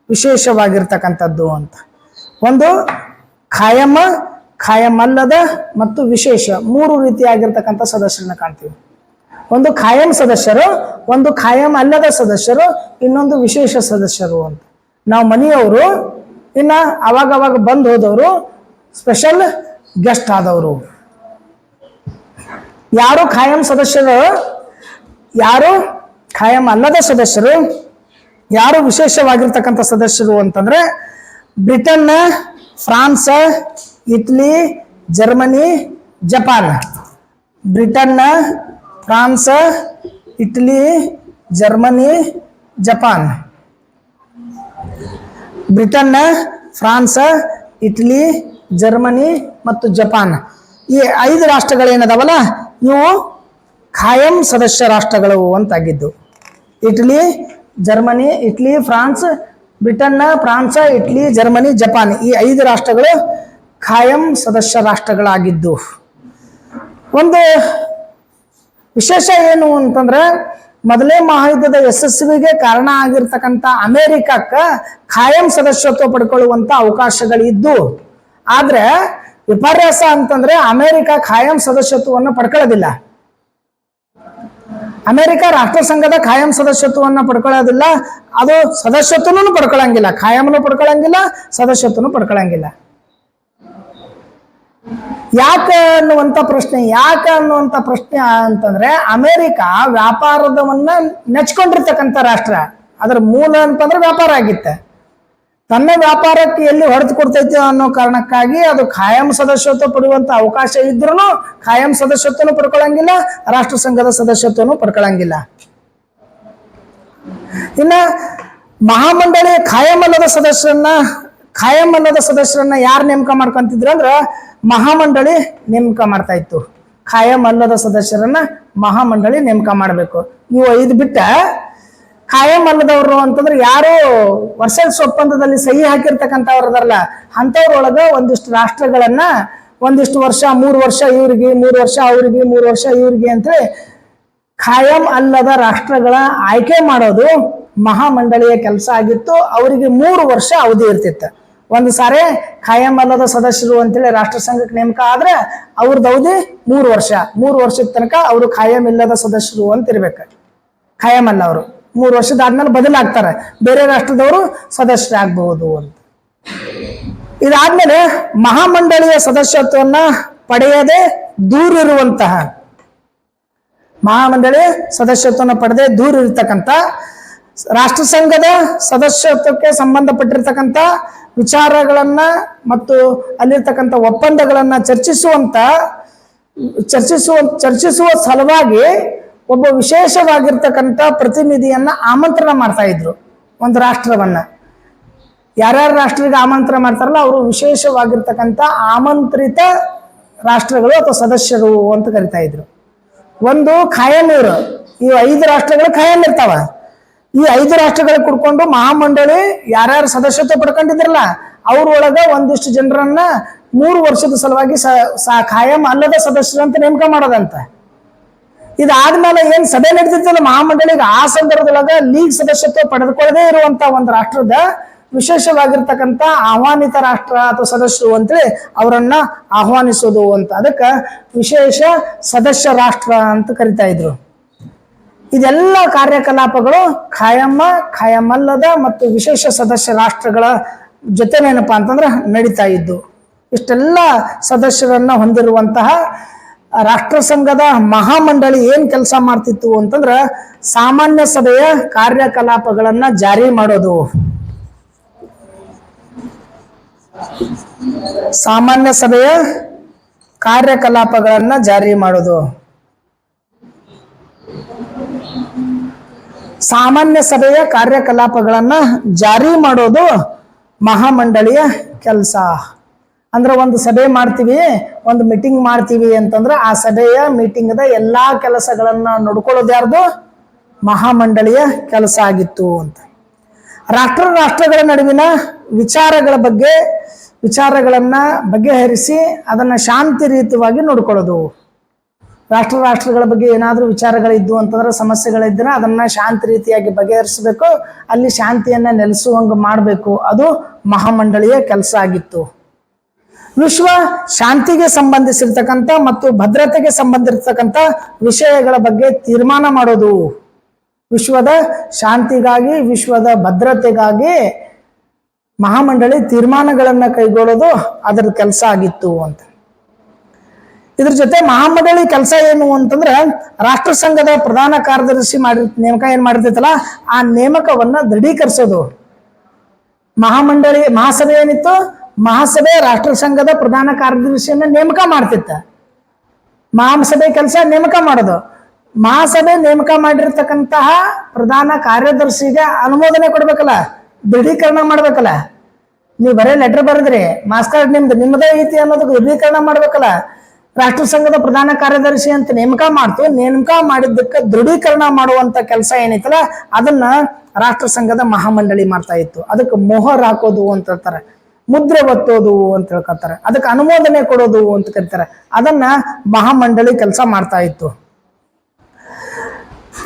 ವಿಶೇಷವಾಗಿರ್ತಕ್ಕಂಥದ್ದು ಅಂತ. ಒಂದು ಖಾಯಂ ಅಲ್ಲದ ಮತ್ತು ವಿಶೇಷ, ಮೂರು ರೀತಿಯಾಗಿರ್ತಕ್ಕಂಥ ಸದಸ್ಯರನ್ನ ಕಾಣ್ತೀವಿ. ಒಂದು ಖಾಯಂ ಸದಸ್ಯರು, ಒಂದು ಖಾಯಂ ಅಲ್ಲದ ಸದಸ್ಯರು, ಇನ್ನೊಂದು ವಿಶೇಷ ಸದಸ್ಯರು ಅಂತ. ನಾವು ಮನೆಯವರು, ಇನ್ನ ಅವಾಗ ಬಂದು ಹೋದವರು, ಸ್ಪೆಷಲ್ ಗೆಸ್ಟ್ ಆದವರು. ಯಾರು ಖಾಯಂ ಸದಸ್ಯರು, ಯಾರು ಖಾಯಂ ಅಲ್ಲದ ಸದಸ್ಯರು, ಯಾರು ವಿಶೇಷವಾಗಿರ್ತಕ್ಕಂಥ ಸದಸ್ಯರು ಅಂತಂದ್ರೆ Britain, France, Italy, Germany, Japan. Britain, France, Italy, Germany, Japan. Britain, France, Italy, Germany ಮತ್ತು ಜಪಾನ್. ಈ 5 ರಾಷ್ಟ್ರಗಳೇನದಾವಲ್ಲ ಇವು ಖಾಯಂ ಸದಸ್ಯ ರಾಷ್ಟ್ರಗಳು ಅಂತಾಗಿದ್ದು. Italy, Germany, Italy, France, Britain, France, Italy, Germany, Japan, ಈ 5 ರಾಷ್ಟ್ರಗಳು ಖಾಯಂ ಸದಸ್ಯ ರಾಷ್ಟ್ರಗಳಾಗಿದ್ದು. ಒಂದು ವಿಶೇಷ ಏನು ಅಂತಂದ್ರೆ, ಮೊದಲೇ ಮಹಾಯುದ್ಧದ ಯಶಸ್ವಿಗೆ ಕಾರಣ ಆಗಿರ್ತಕ್ಕಂಥ ಅಮೆರಿಕಕ್ಕ ಖಾಯಂ ಸದಸ್ಯತ್ವ ಪಡ್ಕೊಳ್ಳುವಂತ ಅವಕಾಶಗಳಿದ್ದು, ಆದ್ರೆ ವಿಪರ್ಯಾಸ ಅಂತಂದ್ರೆ ಅಮೆರಿಕ ಖಾಯಂ ಸದಸ್ಯತ್ವವನ್ನು ಪಡ್ಕೊಳ್ಳೋದಿಲ್ಲ. ಅಮೆರಿಕ ರಾಷ್ಟ್ರ ಸಂಘದ ಖಾಯಂ ಸದಸ್ಯತ್ವವನ್ನು ಪಡ್ಕೊಳ್ಳೋದಿಲ್ಲ, ಅದು ಸದಸ್ಯತ್ವನೂ ಪಡ್ಕೊಳ್ಳಂಗಿಲ್ಲ, ಖಾಯಂನು ಪಡ್ಕೊಳ್ಳಂಗಿಲ್ಲ, ಸದಸ್ಯತ್ವನು ಪಡ್ಕೊಳ್ಳಂಗಿಲ್ಲ. ಯಾಕೆ ಅನ್ನುವಂತ ಪ್ರಶ್ನೆ ಅಂತಂದ್ರೆ, ಅಮೆರಿಕ ವ್ಯಾಪಾರದವನ್ನ ನೆಚ್ಕೊಂಡಿರ್ತಕ್ಕಂಥ ರಾಷ್ಟ್ರ. ಅದರ ಮೂಲ ಅಂತಂದ್ರೆ ವ್ಯಾಪಾರ ಆಗಿತ್ತೆ. ತನ್ನ ವ್ಯಾಪಾರಕ್ಕೆ ಎಲ್ಲಿ ಹೊಡೆದು ಕೊಡ್ತೈತಿ ಅನ್ನೋ ಕಾರಣಕ್ಕಾಗಿ ಅದು ಖಾಯಂ ಸದಸ್ಯತ್ವ ಪಡೆಯುವಂತ ಅವಕಾಶ ಇದ್ರೂ ಖಾಯಂ ಸದಸ್ಯತ್ವನು ಪಡ್ಕೊಳ್ಳಂಗಿಲ್ಲ, ರಾಷ್ಟ್ರ ಸಂಘದ ಸದಸ್ಯತ್ವನು ಪಡ್ಕೊಳ್ಳಂಗಿಲ್ಲ. ಇನ್ನ ಮಹಾಮಂಡಳಿ ಖಾಯಂ ಅಲ್ಲದ ಸದಸ್ಯರನ್ನ ಯಾರು ನೇಮಕ ಮಾಡ್ಕೊಂತಿದ್ರು ಅಂದ್ರ ಮಹಾಮಂಡಳಿ ನೇಮಕ ಮಾಡ್ತಾ ಇತ್ತು. ಖಾಯಂ ಅಲ್ಲದ ಸದಸ್ಯರನ್ನ ಮಹಾಮಂಡಳಿ ನೇಮಕ ಮಾಡಬೇಕು. ಇವು 5 ಬಿಟ್ಟ ಖಾಯಂ ಅಲ್ಲದವರು ಅಂತಂದ್ರೆ ಯಾರು ವರ್ಸಲ್ಸ್ ಒಪ್ಪಂದದಲ್ಲಿ ಸಹಿ ಹಾಕಿರ್ತಕ್ಕಂಥವ್ರು ಅದಾರಲ್ಲ, ಅಂಥವ್ರೊಳಗ ಒಂದಿಷ್ಟು ರಾಷ್ಟ್ರಗಳನ್ನ ಒಂದಿಷ್ಟು ವರ್ಷ, 3 ವರ್ಷ ಇವ್ರಿಗೆ, 3 ವರ್ಷ ಅವ್ರಿಗೆ, 3 ವರ್ಷ ಇವ್ರಿಗೆ ಅಂತೇಳಿ ಖಾಯಂ ಅಲ್ಲದ ರಾಷ್ಟ್ರಗಳ ಆಯ್ಕೆ ಮಾಡೋದು ಮಹಾಮಂಡಳಿಯ ಕೆಲಸ ಆಗಿತ್ತು. ಅವರಿಗೆ 3 ವರ್ಷ ಅವಧಿ ಇರ್ತಿತ್ತು. ಒಂದು ಸಾರಿ ಖಾಯಂ ಅಲ್ಲದ ಸದಸ್ಯರು ಅಂತೇಳಿ ರಾಷ್ಟ್ರ ಸಂಘಕ್ಕೆ ನೇಮಕ ಆದ್ರೆ ಅವ್ರದ್ದು ಅವಧಿ 3 ವರ್ಷ. 3 ವರ್ಷದ ತನಕ ಅವರು ಖಾಯಂ ಇಲ್ಲದ ಸದಸ್ಯರು ಅಂತ ಇರ್ಬೇಕು. ಖಾಯಂ ಅಲ್ಲ ಅವರು 3 ವರ್ಷದಾದ್ಮೇಲೆ ಬದಲಾಗ್ತಾರೆ, ಬೇರೆ ರಾಷ್ಟ್ರದವರು ಸದಸ್ಯರಾಗಬಹುದು ಅಂತ. ಇದಾದ್ಮೇಲೆ ಮಹಾಮಂಡಳಿಯ ಸದಸ್ಯತ್ವವನ್ನ ಪಡೆಯದೆ ದೂರಿರುವಂತಹ, ಮಹಾಮಂಡಳಿ ಸದಸ್ಯತ್ವವನ್ನು ಪಡೆದೇ ದೂರ ಇರತಕ್ಕಂಥ, ರಾಷ್ಟ್ರ ಸಂಘದ ಸದಸ್ಯತ್ವಕ್ಕೆ ಸಂಬಂಧಪಟ್ಟಿರ್ತಕ್ಕಂಥ ವಿಚಾರಗಳನ್ನ ಮತ್ತು ಅಲ್ಲಿರ್ತಕ್ಕಂಥ ಒಪ್ಪಂದಗಳನ್ನ ಚರ್ಚಿಸುವ ಸಲುವಾಗಿ ಒಬ್ಬ ವಿಶೇಷವಾಗಿರ್ತಕ್ಕಂಥ ಪ್ರತಿನಿಧಿಯನ್ನ ಆಮಂತ್ರಣ ಮಾಡ್ತಾ ಇದ್ರು. ಒಂದು ರಾಷ್ಟ್ರವನ್ನ ಯಾರ್ಯಾರು ರಾಷ್ಟ್ರಕ್ಕೆ ಆಮಂತ್ರಣ ಮಾಡ್ತಾರಲ್ಲ ಅವರು ವಿಶೇಷವಾಗಿರ್ತಕ್ಕಂಥ ಆಮಂತ್ರಿತ ರಾಷ್ಟ್ರಗಳು ಅಥವಾ ಸದಸ್ಯರು ಅಂತ ಕರಿತಾ ಇದ್ರು. ಒಂದು ಖಾಯಂ ಇವರು, ಈ 5 ರಾಷ್ಟ್ರಗಳು ಖಾಯಂ ಇರ್ತಾವ. ಈ 5 ರಾಷ್ಟ್ರಗಳಿಗೆ ಕುಡ್ಕೊಂಡು ಮಹಾಮಂಡಳಿ ಯಾರ್ಯಾರು ಸದಸ್ಯತ್ವ ಪಡ್ಕೊಂಡಿದ್ರಲ್ಲ ಅವ್ರೊಳಗ ಒಂದಿಷ್ಟು ಜನರನ್ನ 3 ವರ್ಷದ ಸಲುವಾಗಿ ಖಾಯಂ ಅಲ್ಲದ ಸದಸ್ಯರು ಅಂತ ನೇಮಕ ಮಾಡೋದಂತ. ಇದಾದ್ಮೇಲೆ ಏನ್ ಸಭೆ ನಡೆದಿತ್ತಲ್ಲ ಮಹಾಮಂಡಳಿಗೆ, ಆ ಸಂದರ್ಭದೊಳಗ ಲೀಗ್ ಸದಸ್ಯತ್ವ ಪಡೆದುಕೊಳ್ಳದೇ ಇರುವಂತ ಒಂದು ರಾಷ್ಟ್ರದ ವಿಶೇಷವಾಗಿರ್ತಕ್ಕಂಥ ಆಹ್ವಾನಿತ ರಾಷ್ಟ್ರ ಅಥವಾ ಸದಸ್ಯರು ಅಂತೇಳಿ ಅವರನ್ನ ಆಹ್ವಾನಿಸೋದು ಅಂತ, ಅದಕ್ಕೆ ವಿಶೇಷ ಸದಸ್ಯ ರಾಷ್ಟ್ರ ಅಂತ ಕರಿತಾ ಇದ್ರು. ಇದೆಲ್ಲ ಕಾರ್ಯಕಲಾಪಗಳು ಖಾಯಮಲ್ಲದ ಮತ್ತು ವಿಶೇಷ ಸದಸ್ಯ ರಾಷ್ಟ್ರಗಳ ಜೊತೆನೇನಪ್ಪಾ ಅಂತಂದ್ರೆ ನಡೀತಾ ಇದ್ದು. ಇಷ್ಟೆಲ್ಲ ಸದಸ್ಯರನ್ನ ಹೊಂದಿರುವಂತಹ ರಾಷ್ಟ್ರ ಸಂಘದ ಮಹಾಮಂಡಳಿ ಏನ್ ಕೆಲಸ ಮಾಡ್ತಿತ್ತು ಅಂತಂದ್ರ ಸಾಮಾನ್ಯ ಸಭೆಯ ಕಾರ್ಯಕಲಾಪಗಳನ್ನ ಜಾರಿ ಮಾಡೋದು, ಸಾಮಾನ್ಯ ಸಭೆಯ ಕಾರ್ಯಕಲಾಪಗಳನ್ನ ಜಾರಿ ಮಾಡೋದು. ಸಾಮಾನ್ಯ ಸಭೆಯ ಕಾರ್ಯಕಲಾಪಗಳನ್ನ ಜಾರಿ ಮಾಡೋದು ಮಹಾಮಂಡಳಿಯ ಕೆಲಸ. ಅಂದ್ರೆ ಒಂದು ಸಭೆ ಮಾಡ್ತೀವಿ, ಒಂದು ಮೀಟಿಂಗ್ ಮಾಡ್ತೀವಿ ಅಂತಂದ್ರೆ ಆ ಸಭೆಯ ಮೀಟಿಂಗ್ದ ಎಲ್ಲಾ ಕೆಲಸಗಳನ್ನ ನೋಡ್ಕೊಳ್ಳೋದು ಯಾರ್ದು? ಮಹಾಮಂಡಳಿಯ ಕೆಲಸ ಆಗಿತ್ತು ಅಂತ. ರಾಷ್ಟ್ರಗಳ ನಡುವಿನ ವಿಚಾರಗಳನ್ನ ಬಗೆಹರಿಸಿ ಅದನ್ನ ಶಾಂತಿಯುತವಾಗಿ ನೋಡ್ಕೊಳ್ಳೋದು. ರಾಷ್ಟ್ರಗಳ ಬಗ್ಗೆ ಏನಾದ್ರೂ ವಿಚಾರಗಳಿದ್ದು ಅಂತಂದ್ರೆ, ಸಮಸ್ಯೆಗಳಿದ್ರೆ ಅದನ್ನ ಶಾಂತಿ ರೀತಿಯಾಗಿ ಬಗೆಹರಿಸಬೇಕು, ಅಲ್ಲಿ ಶಾಂತಿಯನ್ನ ನೆಲೆಸುವಂಗ ಮಾಡಬೇಕು. ಅದು ಮಹಾಮಂಡಳಿಯ ಕೆಲಸ ಆಗಿತ್ತು. ವಿಶ್ವ ಶಾಂತಿಗೆ ಸಂಬಂಧಿಸಿರ್ತಕ್ಕಂಥ ಮತ್ತು ಭದ್ರತೆಗೆ ಸಂಬಂಧಿಸಿರ್ತಕ್ಕಂಥ ವಿಷಯಗಳ ಬಗ್ಗೆ ತೀರ್ಮಾನ ಮಾಡೋದು, ವಿಶ್ವದ ಶಾಂತಿಗಾಗಿ ವಿಶ್ವದ ಭದ್ರತೆಗಾಗಿ ಮಹಾಮಂಡಳಿ ತೀರ್ಮಾನಗಳನ್ನ ಕೈಗೊಳ್ಳೋದು ಅದರ ಕೆಲಸ ಆಗಿತ್ತು ಅಂತ. ಇದ್ರ ಜೊತೆ ಮಹಾಮಂಡಳಿ ಕೆಲಸ ಏನು ಅಂತಂದ್ರೆ, ರಾಷ್ಟ್ರ ಸಂಘದ ಪ್ರಧಾನ ಕಾರ್ಯದರ್ಶಿ ನೇಮಕ ಏನ್ ಮಾಡಿರ್ತೈತಲ್ಲ ಆ ನೇಮಕವನ್ನ ದೃಢೀಕರಿಸೋದು. ಮಹಾಸಭೆ ಏನಿತ್ತು, ಮಹಾಸಭೆ ರಾಷ್ಟ್ರ ಸಂಘದ ಪ್ರಧಾನ ಕಾರ್ಯದರ್ಶಿಯನ್ನ ನೇಮಕ ಮಾಡ್ತಿತ್ತ. ಮಹಾಸಭೆ ಕೆಲಸ ನೇಮಕ ಮಾಡೋದು. ಮಹಾಸಭೆ ನೇಮಕ ಮಾಡಿರ್ತಕ್ಕಂತಹ ಪ್ರಧಾನ ಕಾರ್ಯದರ್ಶಿಗೆ ಅನುಮೋದನೆ ಕೊಡ್ಬೇಕಲ್ಲ, ದೃಢೀಕರಣ ಮಾಡ್ಬೇಕಲ್ಲ. ನೀವು ಬರೇ ಲೆಟರ್ ಬರೆದ್ರಿ, ಮಾಸ್ ಕಾರ್ಡ್ ನಿಮ್ಮದೇ ಐತಿ ಅನ್ನೋದಕ್ಕೆ ದೃಢೀಕರಣ ಮಾಡ್ಬೇಕಲ್ಲ. ರಾಷ್ಟ್ರ ಸಂಘದ ಪ್ರಧಾನ ಕಾರ್ಯದರ್ಶಿ ಅಂತ ನೇಮಕ ಮಾಡಿದ್ದಕ್ಕೆ ದೃಢೀಕರಣ ಮಾಡುವಂತ ಕೆಲಸ ಏನೈತಲ್ಲ ಅದನ್ನ ರಾಷ್ಟ್ರ ಸಂಘದ ಮಹಾಮಂಡಳಿ ಮಾಡ್ತಾ ಇತ್ತು. ಅದಕ್ಕೆ ಮೊಹರ್ ಹಾಕೋದು ಅಂತ ಹೇಳ್ತಾರೆ, ಮುದ್ರೆ ಒತ್ತೋದು ಅಂತ ಹೇಳ್ಕೊತಾರೆ, ಅದಕ್ಕೆ ಅನುಮೋದನೆ ಕೊಡೋದು ಅಂತ ಕರೀತಾರೆ. ಅದನ್ನ ಮಹಾಮಂಡಳಿ ಕೆಲಸ ಮಾಡ್ತಾ ಇತ್ತು.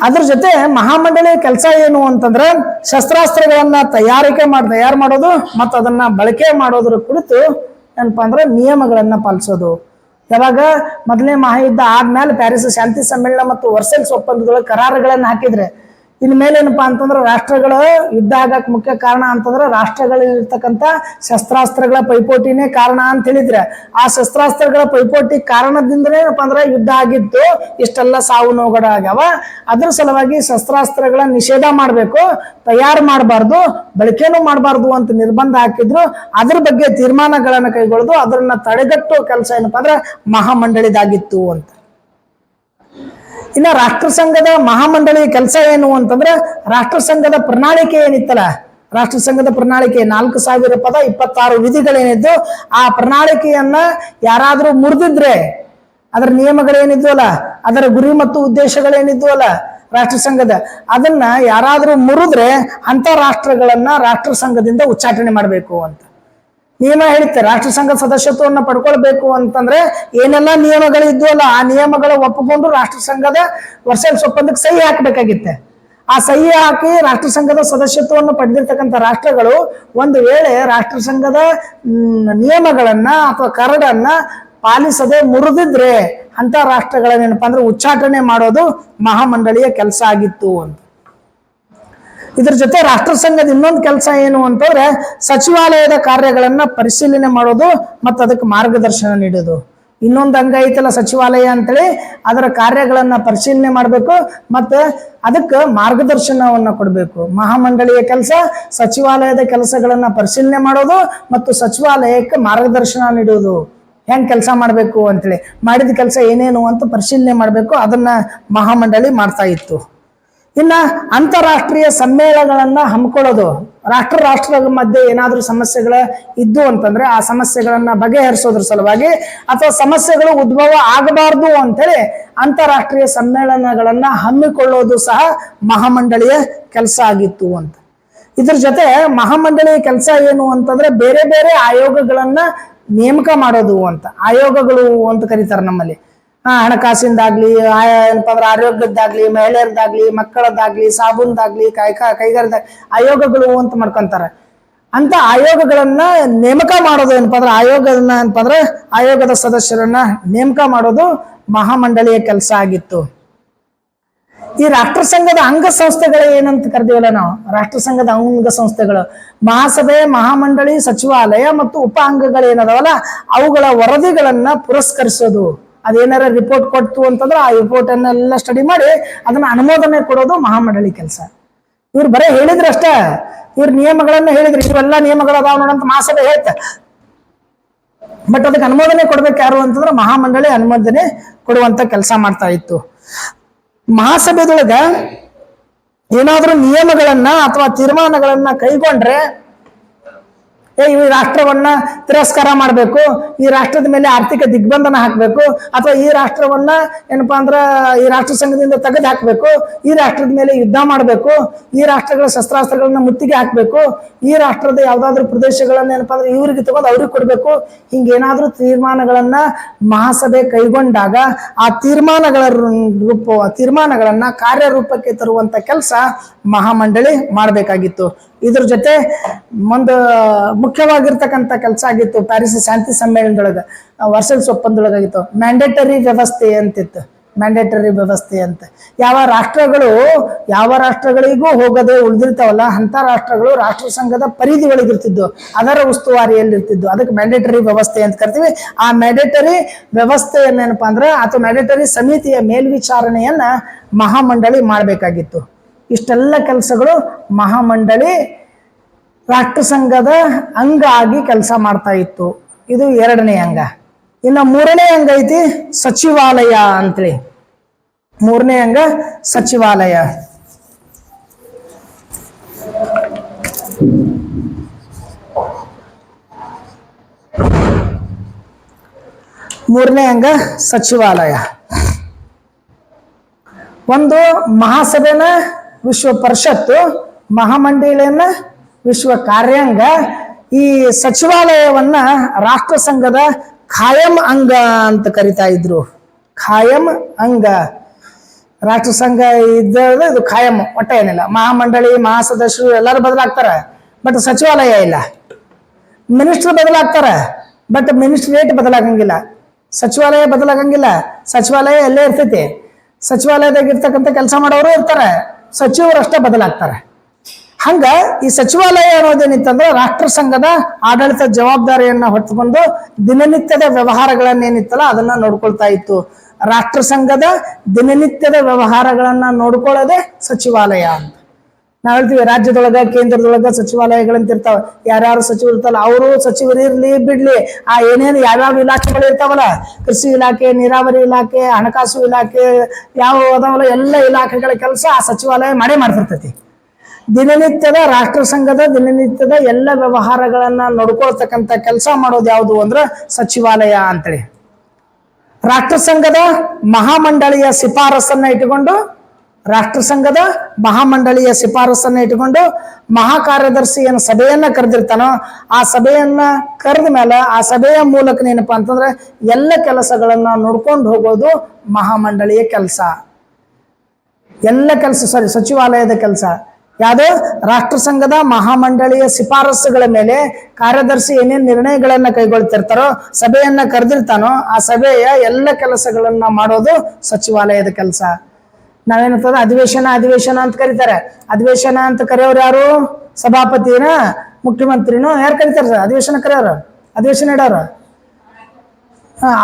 ಅದ್ರ ಜೊತೆ ಮಹಾಮಂಡಳಿ ಕೆಲಸ ಏನು ಅಂತಂದ್ರೆ, ಶಸ್ತ್ರಾಸ್ತ್ರಗಳನ್ನ ತಯಾರು ಮಾಡೋದು ಮತ್ತು ಅದನ್ನ ಬಳಕೆ ಮಾಡೋದ್ರ ಕುರಿತು ಏನಪ್ಪಾ ಅಂದ್ರೆ ನಿಯಮಗಳನ್ನ ಪಾಲಿಸೋದು. ಯಾವಾಗ ಮೊದಲನೇ ಮಹಾಯುದ್ಧ ಆದ್ಮೇಲೆ ಪ್ಯಾರಿಸ್ ಶಾಂತಿ ಸಮ್ಮೇಳನ ಮತ್ತು ವರ್ಸೈಲ್ಸ್ ಒಪ್ಪಂದಗಳ ಕರಾರುಗಳನ್ನ ಹಾಕಿದ್ರೆ, ಇನ್ಮೇಲೆ ಏನಪ್ಪಾ ಅಂತಂದ್ರೆ ರಾಷ್ಟ್ರಗಳು ಯುದ್ಧ ಆಗಕ್ ಮುಖ್ಯ ಕಾರಣ ಅಂತಂದ್ರೆ ರಾಷ್ಟ್ರಗಳಲ್ಲಿರ್ತಕ್ಕಂಥ ಶಸ್ತ್ರಾಸ್ತ್ರಗಳ ಪೈಪೋಟಿನೇ ಕಾರಣ ಅಂತ ಹೇಳಿದ್ರೆ, ಆ ಶಸ್ತ್ರಾಸ್ತ್ರಗಳ ಪೈಪೋಟಿ ಕಾರಣದಿಂದನೇ ಏನಪ್ಪಾ ಅಂದ್ರೆ ಯುದ್ಧ ಆಗಿತ್ತು, ಇಷ್ಟೆಲ್ಲ ಸಾವು ನೋವುಗಳು ಆಗ್ಯಾವ. ಅದ್ರ ಸಲುವಾಗಿ ಶಸ್ತ್ರಾಸ್ತ್ರಗಳ ನಿಷೇಧ ಮಾಡ್ಬೇಕು, ತಯಾರು ಮಾಡಬಾರ್ದು, ಬಳಕೆನೂ ಮಾಡಬಾರ್ದು ಅಂತ ನಿರ್ಬಂಧ ಹಾಕಿದ್ರು. ಅದ್ರ ಬಗ್ಗೆ ತೀರ್ಮಾನಗಳನ್ನ ಕೈಗೊಳ್ಳೋದು, ಅದನ್ನ ತಡೆಗಟ್ಟುವ ಕೆಲಸ ಏನಪ್ಪಾ ಅಂದ್ರೆ ಮಹಾಮಂಡಳಿದಾಗಿತ್ತು ಅಂತ. ಇನ್ನ ರಾಷ್ಟ್ರ ಸಂಘದ ಮಹಾಮಂಡಳಿ ಕೆಲಸ ಏನು ಅಂತಂದ್ರೆ, ರಾಷ್ಟ್ರ ಸಂಘದ ಪ್ರಣಾಳಿಕೆ ಏನಿತ್ತಲ್ಲ, ರಾಷ್ಟ್ರ ಸಂಘದ ಪ್ರಣಾಳಿಕೆ 4000 ಪದ 26 ವಿಧಿಗಳೇನಿದ್ದು, ಆ ಪ್ರಣಾಳಿಕೆಯನ್ನ ಯಾರಾದ್ರೂ ಮುರಿದಿದ್ರೆ, ಅದರ ನಿಯಮಗಳೇನಿದ್ವಲ್ಲ, ಅದರ ಗುರಿ ಮತ್ತು ಉದ್ದೇಶಗಳೇನಿದ್ವಲ್ಲ ರಾಷ್ಟ್ರ ಸಂಘದ, ಅದನ್ನ ಯಾರಾದ್ರೂ ಮುರಿದ್ರೆ ಅಂತ ರಾಷ್ಟ್ರಗಳನ್ನ ರಾಷ್ಟ್ರ ಸಂಘದಿಂದ ಉಚ್ಚಾಟನೆ ಮಾಡಬೇಕು ಅಂತ ನಿಯಮ ಹೇಳುತ್ತೆ. ರಾಷ್ಟ್ರ ಸಂಘ ಸದಸ್ಯತ್ವವನ್ನು ಪಡ್ಕೊಳ್ಬೇಕು ಅಂತಂದ್ರೆ ಏನೆಲ್ಲ ನಿಯಮಗಳು ಇದ್ವಲ್ಲ ಆ ನಿಯಮಗಳ ಒಪ್ಪಿಕೊಂಡು ರಾಷ್ಟ್ರ ಸಂಘದ ವರ್ಸೈಲ್ಸ್ ಒಪ್ಪಂದಕ್ಕೆ ಸಹಿ ಹಾಕಬೇಕಾಗಿತ್ತೆ. ಆ ಸಹಿ ಹಾಕಿ ರಾಷ್ಟ್ರ ಸಂಘದ ಸದಸ್ಯತ್ವವನ್ನು ಪಡೆದಿರ್ತಕ್ಕಂಥ ರಾಷ್ಟ್ರಗಳು ಒಂದು ವೇಳೆ ರಾಷ್ಟ್ರ ಸಂಘದ ನಿಯಮಗಳನ್ನ ಅಥವಾ ಕರಡನ್ನ ಪಾಲಿಸದೆ ಮುರಿದಿದ್ರೆ ಅಂತ ರಾಷ್ಟ್ರಗಳನ್ನೇನಪ್ಪಾ ಅಂದ್ರೆ ಉಚ್ಚಾಟನೆ ಮಾಡೋದು ಮಹಾಮಂಡಳಿಯ ಕೆಲಸ ಆಗಿತ್ತು ಅಂತ. ಇದ್ರ ಜೊತೆ ರಾಷ್ಟ್ರ ಸಂಘದ ಇನ್ನೊಂದು ಕೆಲಸ ಏನು ಅಂತಂದ್ರೆ ಸಚಿವಾಲಯದ ಕಾರ್ಯಗಳನ್ನ ಪರಿಶೀಲನೆ ಮಾಡೋದು ಮತ್ತು ಅದಕ್ಕೆ ಮಾರ್ಗದರ್ಶನ ನೀಡೋದು. ಇನ್ನೊಂದು ಅಂಗ ಐತಲ್ಲ ಸಚಿವಾಲಯ ಅಂತೇಳಿ, ಅದರ ಕಾರ್ಯಗಳನ್ನ ಪರಿಶೀಲನೆ ಮಾಡಬೇಕು ಮತ್ತು ಅದಕ್ಕೆ ಮಾರ್ಗದರ್ಶನವನ್ನ ಕೊಡಬೇಕು. ಮಹಾಮಂಡಳಿಯ ಕೆಲಸ ಸಚಿವಾಲಯದ ಕೆಲಸಗಳನ್ನ ಪರಿಶೀಲನೆ ಮಾಡೋದು ಮತ್ತು ಸಚಿವಾಲಯಕ್ಕೆ ಮಾರ್ಗದರ್ಶನ ನೀಡುವುದು, ಹೆಂಗ್ ಕೆಲಸ ಮಾಡಬೇಕು ಅಂತೇಳಿ, ಮಾಡಿದ ಕೆಲಸ ಏನೇನು ಅಂತ ಪರಿಶೀಲನೆ ಮಾಡಬೇಕು. ಅದನ್ನ ಮಹಾಮಂಡಳಿ ಮಾಡ್ತಾ ಇತ್ತು. ಇನ್ನ ಅಂತಾರಾಷ್ಟ್ರೀಯ ಸಮ್ಮೇಳನಗಳನ್ನ ಹಮ್ಮಿಕೊಳ್ಳೋದು, ರಾಷ್ಟ್ರಗಳ ಮಧ್ಯೆ ಏನಾದ್ರೂ ಸಮಸ್ಯೆಗಳ ಇದ್ದು ಅಂತಂದ್ರೆ ಆ ಸಮಸ್ಯೆಗಳನ್ನ ಬಗೆಹರಿಸೋದ್ರ ಸಲುವಾಗಿ ಅಥವಾ ಸಮಸ್ಯೆಗಳು ಉದ್ಭವ ಆಗಬಾರ್ದು ಅಂತೇಳಿ ಅಂತಾರಾಷ್ಟ್ರೀಯ ಸಮ್ಮೇಳನಗಳನ್ನ ಹಮ್ಮಿಕೊಳ್ಳೋದು ಸಹ ಮಹಾಮಂಡಳಿಯ ಕೆಲಸ ಆಗಿತ್ತು ಅಂತ. ಇದ್ರ ಜೊತೆ ಮಹಾಮಂಡಳಿಯ ಕೆಲಸ ಏನು ಅಂತಂದ್ರೆ ಬೇರೆ ಬೇರೆ ಆಯೋಗಗಳನ್ನ ನೇಮಕ ಮಾಡೋದು ಅಂತ. ಆಯೋಗಗಳು ಅಂತ ಕರೀತಾರೆ ನಮ್ಮಲ್ಲಿ. ಹಣಕಾಸಿಂದಾಗ್ಲಿ, ಏನಪ್ಪಾ ಅಂದ್ರೆ ಆರೋಗ್ಯದ್ದಾಗ್ಲಿ, ಮಹಿಳೆಯರದಾಗ್ಲಿ, ಮಕ್ಕಳದ್ದಾಗ್ಲಿ, ಸಾಬೂನ್ದಾಗ್ಲಿ, ಕೈಗಾರದಾಗ ಆಯೋಗಗಳು ಅಂತ ಮಾಡ್ಕೊಂತಾರೆ. ಅಂತ ಆಯೋಗಗಳನ್ನ ನೇಮಕ ಮಾಡೋದು ಏನಪ್ಪಾ ಅಂದ್ರೆ ಆಯೋಗದ ಸದಸ್ಯರನ್ನ ನೇಮಕ ಮಾಡೋದು ಮಹಾಮಂಡಳಿಯ ಕೆಲಸ ಆಗಿತ್ತು. ಈ ರಾಷ್ಟ್ರ ಸಂಘದ ಅಂಗ ಸಂಸ್ಥೆಗಳು ಏನಂತ ಕರೆದಿವಲ್ಲ ನಾವು, ರಾಷ್ಟ್ರ ಸಂಘದ ಅಂಗ ಸಂಸ್ಥೆಗಳು ಮಹಾಸಭೆ, ಮಹಾಮಂಡಳಿ, ಸಚಿವಾಲಯ ಮತ್ತು ಉಪ ಅಂಗಗಳು ಏನದಾವಲ್ಲ ಅವುಗಳ ವರದಿಗಳನ್ನ ಪುರಸ್ಕರಿಸೋದು. ಅದೇನಾರ ರಿಪೋರ್ಟ್ ಕೊಡ್ತು ಅಂತಂದ್ರೆ ಆ ರಿಪೋರ್ಟ್ ಅನ್ನೆಲ್ಲ ಸ್ಟಡಿ ಮಾಡಿ ಅದನ್ನ ಅನುಮೋದನೆ ಕೊಡೋದು ಮಹಾಮಂಡಳಿ ಕೆಲಸ. ಇವ್ರು ಬರೇ ಹೇಳಿದ್ರೆ ಅಷ್ಟ, ಇವ್ರ ನಿಯಮಗಳನ್ನ ಹೇಳಿದ್ರು, ಇವೆಲ್ಲ ನಿಯಮಗಳು ಅದಾವ ನೋಡಂತ ಮಹಾಸಭೆ ಹೇಳ್ತ, ಬಟ್ ಅದಕ್ಕೆ ಅನುಮೋದನೆ ಕೊಡ್ಬೇಕು ಯಾರು ಅಂತಂದ್ರೆ ಮಹಾಮಂಡಳಿ ಅನುಮೋದನೆ ಕೊಡುವಂತ ಕೆಲಸ ಮಾಡ್ತಾ ಇತ್ತು. ಮಹಾಸಭೆದೊಳಗ ಏನಾದ್ರೂ ನಿಯಮಗಳನ್ನ ಅಥವಾ ತೀರ್ಮಾನಗಳನ್ನ ಕೈಗೊಂಡ್ರೆ ಈ ರಾಷ್ಟ್ರವನ್ನ ತಿರಸ್ಕಾರ ಮಾಡಬೇಕು, ಈ ರಾಷ್ಟ್ರದ ಮೇಲೆ ಆರ್ಥಿಕ ದಿಗ್ಬಂಧನ ಹಾಕಬೇಕು, ಅಥವಾ ಈ ರಾಷ್ಟ್ರವನ್ನ ಏನಪ್ಪಾ ಅಂದ್ರ ಈ ರಾಷ್ಟ್ರ ಸಂಘದಿಂದ ತೆಗೆದು ಹಾಕಬೇಕು, ಈ ರಾಷ್ಟ್ರದ ಮೇಲೆ ಯುದ್ಧ ಮಾಡಬೇಕು, ಈ ರಾಷ್ಟ್ರಗಳ ಶಸ್ತ್ರಾಸ್ತ್ರಗಳನ್ನ ಮುತ್ತಿಗೆ ಹಾಕಬೇಕು, ಈ ರಾಷ್ಟ್ರದ ಯಾವ್ದಾದ್ರು ಪ್ರದೇಶಗಳನ್ನ ಏನಪ್ಪಾ ಅಂದ್ರೆ ಇವ್ರಿಗೆ ತಗೊಂಡು ಅವ್ರಿಗೆ ಕೊಡ್ಬೇಕು, ಹಿಂಗೇನಾದ್ರೂ ತೀರ್ಮಾನಗಳನ್ನ ಮಹಾಸಭೆ ಕೈಗೊಂಡಾಗ ಆ ತೀರ್ಮಾನಗಳನ್ನ ಕಾರ್ಯರೂಪಕ್ಕೆ ತರುವಂತ ಕೆಲಸ ಮಹಾಮಂಡಳಿ ಮಾಡಬೇಕಾಗಿತ್ತು. ಇದ್ರ ಜೊತೆ ಒಂದು ಮುಖ್ಯವಾಗಿರ್ತಕ್ಕಂಥ ಕೆಲಸ ಆಗಿತ್ತು ಪ್ಯಾರಿಸ್ ಶಾಂತಿ ಸಮ್ಮೇಳನದೊಳಗ, ವರ್ಸಲ್ಸ್ ಒಪ್ಪಂದದೊಳಗಾಗಿತ್ತು ಮ್ಯಾಂಡೇಟರಿ ವ್ಯವಸ್ಥೆ ಅಂತಿತ್ತು. ಮ್ಯಾಂಡೇಟರಿ ವ್ಯವಸ್ಥೆ ಅಂತ ಯಾವ ರಾಷ್ಟ್ರಗಳಿಗೂ ಹೋಗದೆ ಉಳಿದಿರ್ತಾವಲ್ಲ ಅಂತ ರಾಷ್ಟ್ರಗಳು ರಾಷ್ಟ್ರ ಸಂಘದ ಪರಿಧಿ ಒಳಗಿರ್ತಿದ್ದು, ಅದರ ಉಸ್ತುವಾರಿಯಲ್ಲಿರ್ತಿದ್ದು, ಅದಕ್ಕೆ ಮ್ಯಾಂಡೇಟರಿ ವ್ಯವಸ್ಥೆ ಅಂತ ಕರಿತೀವಿ. ಆ ಮ್ಯಾಂಡೇಟರಿ ವ್ಯವಸ್ಥೆಯನ್ನೇನಪ್ಪಾ ಅಂದ್ರೆ ಅಥವಾ ಮ್ಯಾಂಡೇಟರಿ ಸಮಿತಿಯ ಮೇಲ್ವಿಚಾರಣೆಯನ್ನ ಮಹಾಮಂಡಳಿ ಮಾಡಬೇಕಾಗಿತ್ತು. ಇಷ್ಟೆಲ್ಲ ಕೆಲಸಗಳು ಮಹಾಮಂಡಳಿ ರಾಷ್ಟ್ರ ಸಂಘದ ಅಂಗ ಆಗಿ ಕೆಲಸ ಮಾಡ್ತಾ ಇತ್ತು. ಇದು ಎರಡನೇ ಅಂಗ. ಇನ್ನು ಮೂರನೇ ಅಂಗ ಐತಿ ಸಚಿವಾಲಯ ಅಂತೇಳಿ. ಮೂರನೇ ಅಂಗ ಸಚಿವಾಲಯ. ಮೂರನೇ ಅಂಗ ಸಚಿವಾಲಯ. ಒಂದು ಮಹಾಸಭೆನ ವಿಶ್ವ ಪರಿಷತ್ತು, ಮಹಾಮಂಡಳಿಯನ್ನ ವಿಶ್ವ ಕಾರ್ಯಾಂಗ, ಈ ಸಚಿವಾಲಯವನ್ನ ರಾಷ್ಟ್ರ ಸಂಘದ ಖಾಯಂ ಅಂಗ ಅಂತ ಕರಿತಾ ಇದ್ರು. ಖಾಯಂ ಅಂಗ. ರಾಷ್ಟ್ರ ಸಂಘ ಇದ್ದ ಇದು ಖಾಯಂ, ಒಟ್ಟ ಏನಿಲ್ಲ. ಮಹಾಮಂಡಳಿ, ಮಹಾಸದಸ್ಯರು ಎಲ್ಲರೂ ಬದಲಾಗ್ತಾರೆ, ಬಟ್ ಸಚಿವಾಲಯ ಇಲ್ಲ. ಮಿನಿಸ್ಟರ್ ಬದಲಾಗ್ತಾರೆ, ಬಟ್ ಮಿನಿಸ್ಟ್ರೇಟ್ ಬದಲಾಗಂಗಿಲ್ಲ. ಸಚಿವಾಲಯ ಬದಲಾಗಂಗಿಲ್ಲ. ಸಚಿವಾಲಯ ಎಲ್ಲೇ ಇರ್ತೈತಿ. ಸಚಿವಾಲಯದಾಗ ಇರ್ತಕ್ಕಂಥ ಕೆಲಸ ಮಾಡೋರು ಇರ್ತಾರೆ, ಸಚಿವರು ಅಷ್ಟೇ ಬದಲಾಗ್ತಾರೆ. ಹಂಗ ಈ ಸಚಿವಾಲಯ ಅನ್ನೋದೇನಿತ್ತಂದ್ರೆ ರಾಷ್ಟ್ರ ಸಂಘದ ಆಡಳಿತ ಜವಾಬ್ದಾರಿಯನ್ನ ಹೊತ್ತುಕೊಂಡು ದಿನನಿತ್ಯದ ವ್ಯವಹಾರಗಳನ್ನೇನಿತ್ತಲ್ಲ ಅದನ್ನ ನೋಡ್ಕೊಳ್ತಾ ಇತ್ತು. ರಾಷ್ಟ್ರ ಸಂಘದ ದಿನನಿತ್ಯದ ವ್ಯವಹಾರಗಳನ್ನ ನೋಡ್ಕೊಳ್ಳೋದೇ ಸಚಿವಾಲಯ ಅಂತ ನಾವ್ ಹೇಳ್ತೀವಿ. ರಾಜ್ಯದೊಳಗ, ಕೇಂದ್ರದೊಳಗ ಸಚಿವಾಲಯಗಳಂತ ಇರ್ತಾವ. ಯಾರ್ಯಾರು ಸಚಿವರು ಇರ್ತಲ್ಲ ಅವರು ಸಚಿವರು ಇರ್ಲಿ ಬಿಡ್ಲಿ, ಆ ಏನೇನು ಯಾವ್ಯಾವ ಇಲಾಖೆಗಳು ಇರ್ತಾವಲ್ಲ, ಕೃಷಿ ಇಲಾಖೆ, ನೀರಾವರಿ ಇಲಾಖೆ, ಹಣಕಾಸು ಇಲಾಖೆ, ಯಾವ ಅದಾವಲ್ಲ ಎಲ್ಲ ಇಲಾಖೆಗಳ ಕೆಲಸ ಆ ಸಚಿವಾಲಯ ಮಾಡ್ತಿರ್ತೈತಿ. ದಿನನಿತ್ಯದ ರಾಷ್ಟ್ರ ಸಂಘದ ದಿನನಿತ್ಯದ ಎಲ್ಲ ವ್ಯವಹಾರಗಳನ್ನ ನೋಡ್ಕೊಳ್ತಕ್ಕಂಥ ಕೆಲಸ ಮಾಡೋದು ಯಾವುದು ಅಂದ್ರೆ ಸಚಿವಾಲಯ ಅಂತೇಳಿ. ರಾಷ್ಟ್ರ ಸಂಘದ ಮಹಾಮಂಡಳಿಯ ಶಿಫಾರಸನ್ನ ಇಟ್ಟುಕೊಂಡು ಮಹಾ ಕಾರ್ಯದರ್ಶಿ ಏನು ಸಭೆಯನ್ನ ಕರೆದಿರ್ತಾನೋ ಆ ಸಭೆಯನ್ನ ಕರೆದ ಮೇಲೆ ಆ ಸಭೆಯ ಮೂಲಕ ಏನಪ್ಪಾ ಅಂತಂದ್ರೆ ಎಲ್ಲ ಕೆಲಸಗಳನ್ನ ನೋಡ್ಕೊಂಡು ಹೋಗೋದು ಮಹಾಮಂಡಳಿಯ ಕೆಲಸ. ಸಚಿವಾಲಯದ ಕೆಲಸ ಯಾವುದು? ರಾಷ್ಟ್ರ ಸಂಘದ ಮಹಾಮಂಡಳಿಯ ಶಿಫಾರಸುಗಳ ಮೇಲೆ ಕಾರ್ಯದರ್ಶಿ ಏನೇನು ನಿರ್ಣಯಗಳನ್ನ ಕೈಗೊಳ್ತಿರ್ತಾರೋ, ಸಭೆಯನ್ನ ಕರೆದಿರ್ತಾನೋ ಆ ಸಭೆಯ ಎಲ್ಲ ಕೆಲಸಗಳನ್ನ ಮಾಡೋದು ಸಚಿವಾಲಯದ ಕೆಲಸ. ನಾವೇನಂತಂದ್ರೆ ಅಧಿವೇಶನ ಅಂತ ಕರೀತಾರೆ. ಅಧಿವೇಶನ ಅಂತ ಕರೆಯೋರು ಯಾರು? ಸಭಾಪತಿನ, ಮುಖ್ಯಮಂತ್ರಿನೋ ಯಾರು ಕರೀತಾರೆ ಸರ್ ಅಧಿವೇಶನ ಕರೆಯೋರು? ಅಧಿವೇಶನ ಇಡೋರು.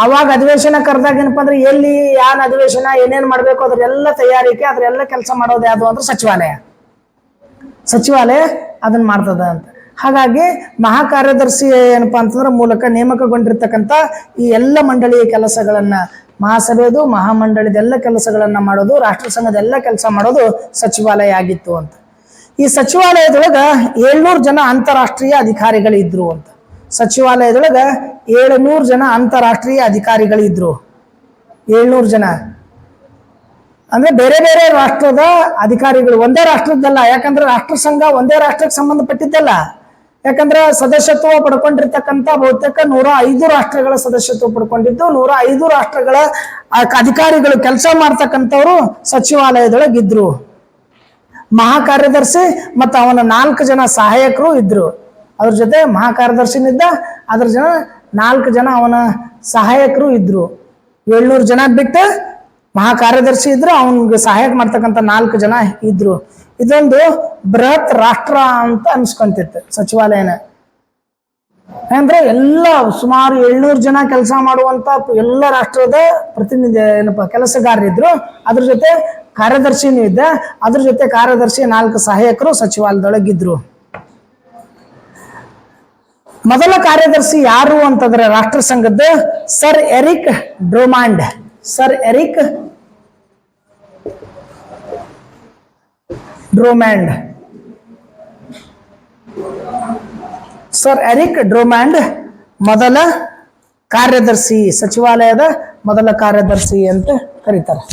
ಅವಾಗ ಅಧಿವೇಶನ ಕರೆದಾಗ ಏನಪ್ಪಾ ಅಂದ್ರೆ ಎಲ್ಲಿ ಯಾನ್ ಅಧಿವೇಶನ ಏನೇನ್ ಮಾಡ್ಬೇಕು ಅದ್ರೆಲ್ಲ ತಯಾರಿಕೆ ಅದ್ರೆಲ್ಲ ಕೆಲಸ ಮಾಡೋದು ಯಾವುದು ಅಂದ್ರೆ ಸಚಿವಾಲಯ ಅದನ್ನ ಮಾಡ್ತದ ಅಂತ. ಹಾಗಾಗಿ ಮಹಾಕಾರ್ಯದರ್ಶಿ ಏನಪ್ಪಾ ಅಂತಂದ್ರೆ ಮೂಲಕ ನೇಮಕಗೊಂಡಿರ್ತಕ್ಕಂಥ ಈ ಎಲ್ಲ ಮಂಡಳಿಯ ಕೆಲಸಗಳನ್ನ, ಮಹಾಸಭೆದು ಮಹಾಮಂಡಳಿದ ಎಲ್ಲ ಕೆಲಸಗಳನ್ನ ಮಾಡೋದು, ರಾಷ್ಟ್ರ ಸಂಘದ ಎಲ್ಲ ಕೆಲಸ ಮಾಡೋದು ಸಚಿವಾಲಯ ಆಗಿತ್ತು ಅಂತ. ಈ ಸಚಿವಾಲಯದೊಳಗ 700 ಜನ ಅಂತಾರಾಷ್ಟ್ರೀಯ ಅಧಿಕಾರಿಗಳಿದ್ರು ಅಂತ. ಸಚಿವಾಲಯದೊಳಗ 700 ಜನ ಅಂತಾರಾಷ್ಟ್ರೀಯ ಅಧಿಕಾರಿಗಳಿದ್ರು. 700 ಜನ ಅಂದ್ರೆ ಬೇರೆ ಬೇರೆ ರಾಷ್ಟ್ರದ ಅಧಿಕಾರಿಗಳು, ಒಂದೇ ರಾಷ್ಟ್ರದ್ದಲ್ಲ. ಯಾಕಂದ್ರೆ ರಾಷ್ಟ್ರ ಸಂಘ ಒಂದೇ ರಾಷ್ಟ್ರಕ್ಕೆ ಸಂಬಂಧಪಟ್ಟಿದ್ದಲ್ಲ. ಯಾಕಂದ್ರೆ ಸದಸ್ಯತ್ವ ಪಡ್ಕೊಂಡಿರ್ತಕ್ಕಂಥ ಬಹುತೇಕ 105 ರಾಷ್ಟ್ರಗಳ ಸದಸ್ಯತ್ವ ಪಡ್ಕೊಂಡಿದ್ದು, 105 ರಾಷ್ಟ್ರಗಳ ಅಧಿಕಾರಿಗಳು ಕೆಲಸ ಮಾಡ್ತಕ್ಕಂಥವ್ರು ಸಚಿವಾಲಯದೊಳಗಿದ್ರು. ಮಹಾಕಾರ್ಯದರ್ಶಿ ಮತ್ತು ಅವನ 4 ಜನ ಸಹಾಯಕರು ಇದ್ರು. ಅದ್ರ ಜೊತೆ ಮಹಾಕಾರ್ಯದರ್ಶಿನಿದ್ದ, ಅದ್ರ 4 ಜನ ಅವನ ಸಹಾಯಕರು ಇದ್ರು. 700 ಜನ ಬಿಟ್ಟು ಮಹಾಕಾರ್ಯದರ್ಶಿ ಇದ್ರು, ಅವನಿಗೆ ಸಹಾಯಕ ಮಾಡ್ತಕ್ಕಂಥ 4 ಜನ ಇದ್ರು. ಇದೊಂದು ಬೃಹತ್ ರಾಷ್ಟ್ರ ಅಂತ ಅನ್ಸ್ಕೊಂತಿತ್ತು ಸಚಿವಾಲಯನ. ಅಂದ್ರೆ ಎಲ್ಲ ಸುಮಾರು 700 ಜನ ಕೆಲಸ ಮಾಡುವಂತ ಎಲ್ಲ ರಾಷ್ಟ್ರದ ಪ್ರತಿನಿಧಿ ಏನಪ್ಪ ಕೆಲಸಗಾರರಿದ್ರು. ಅದ್ರ ಜೊತೆ ಕಾರ್ಯದರ್ಶಿನೂ ಇದ್ದ, ಅದ್ರ ಜೊತೆ ಕಾರ್ಯದರ್ಶಿ 4 ಸಹಾಯಕರು ಸಚಿವಾಲಯದೊಳಗಿದ್ರು. ಮೊದಲ ಕಾರ್ಯದರ್ಶಿ ಯಾರು ಅಂತಂದ್ರೆ ರಾಷ್ಟ್ರ ಸಂಘದ ಸರ್ ಎರಿಕ್ ಡ್ರೊಮಾಂಡ್. ಸರ್ ಎರಿಕ್ ಡ್ರೊಮಾಂಡ್ ಮೊದಲ ಕಾರ್ಯದರ್ಶಿ, ಸಚಿವಾಲಯದ ಮೊದಲ ಕಾರ್ಯದರ್ಶಿ ಅಂತ ಕರೀತಾರೆ.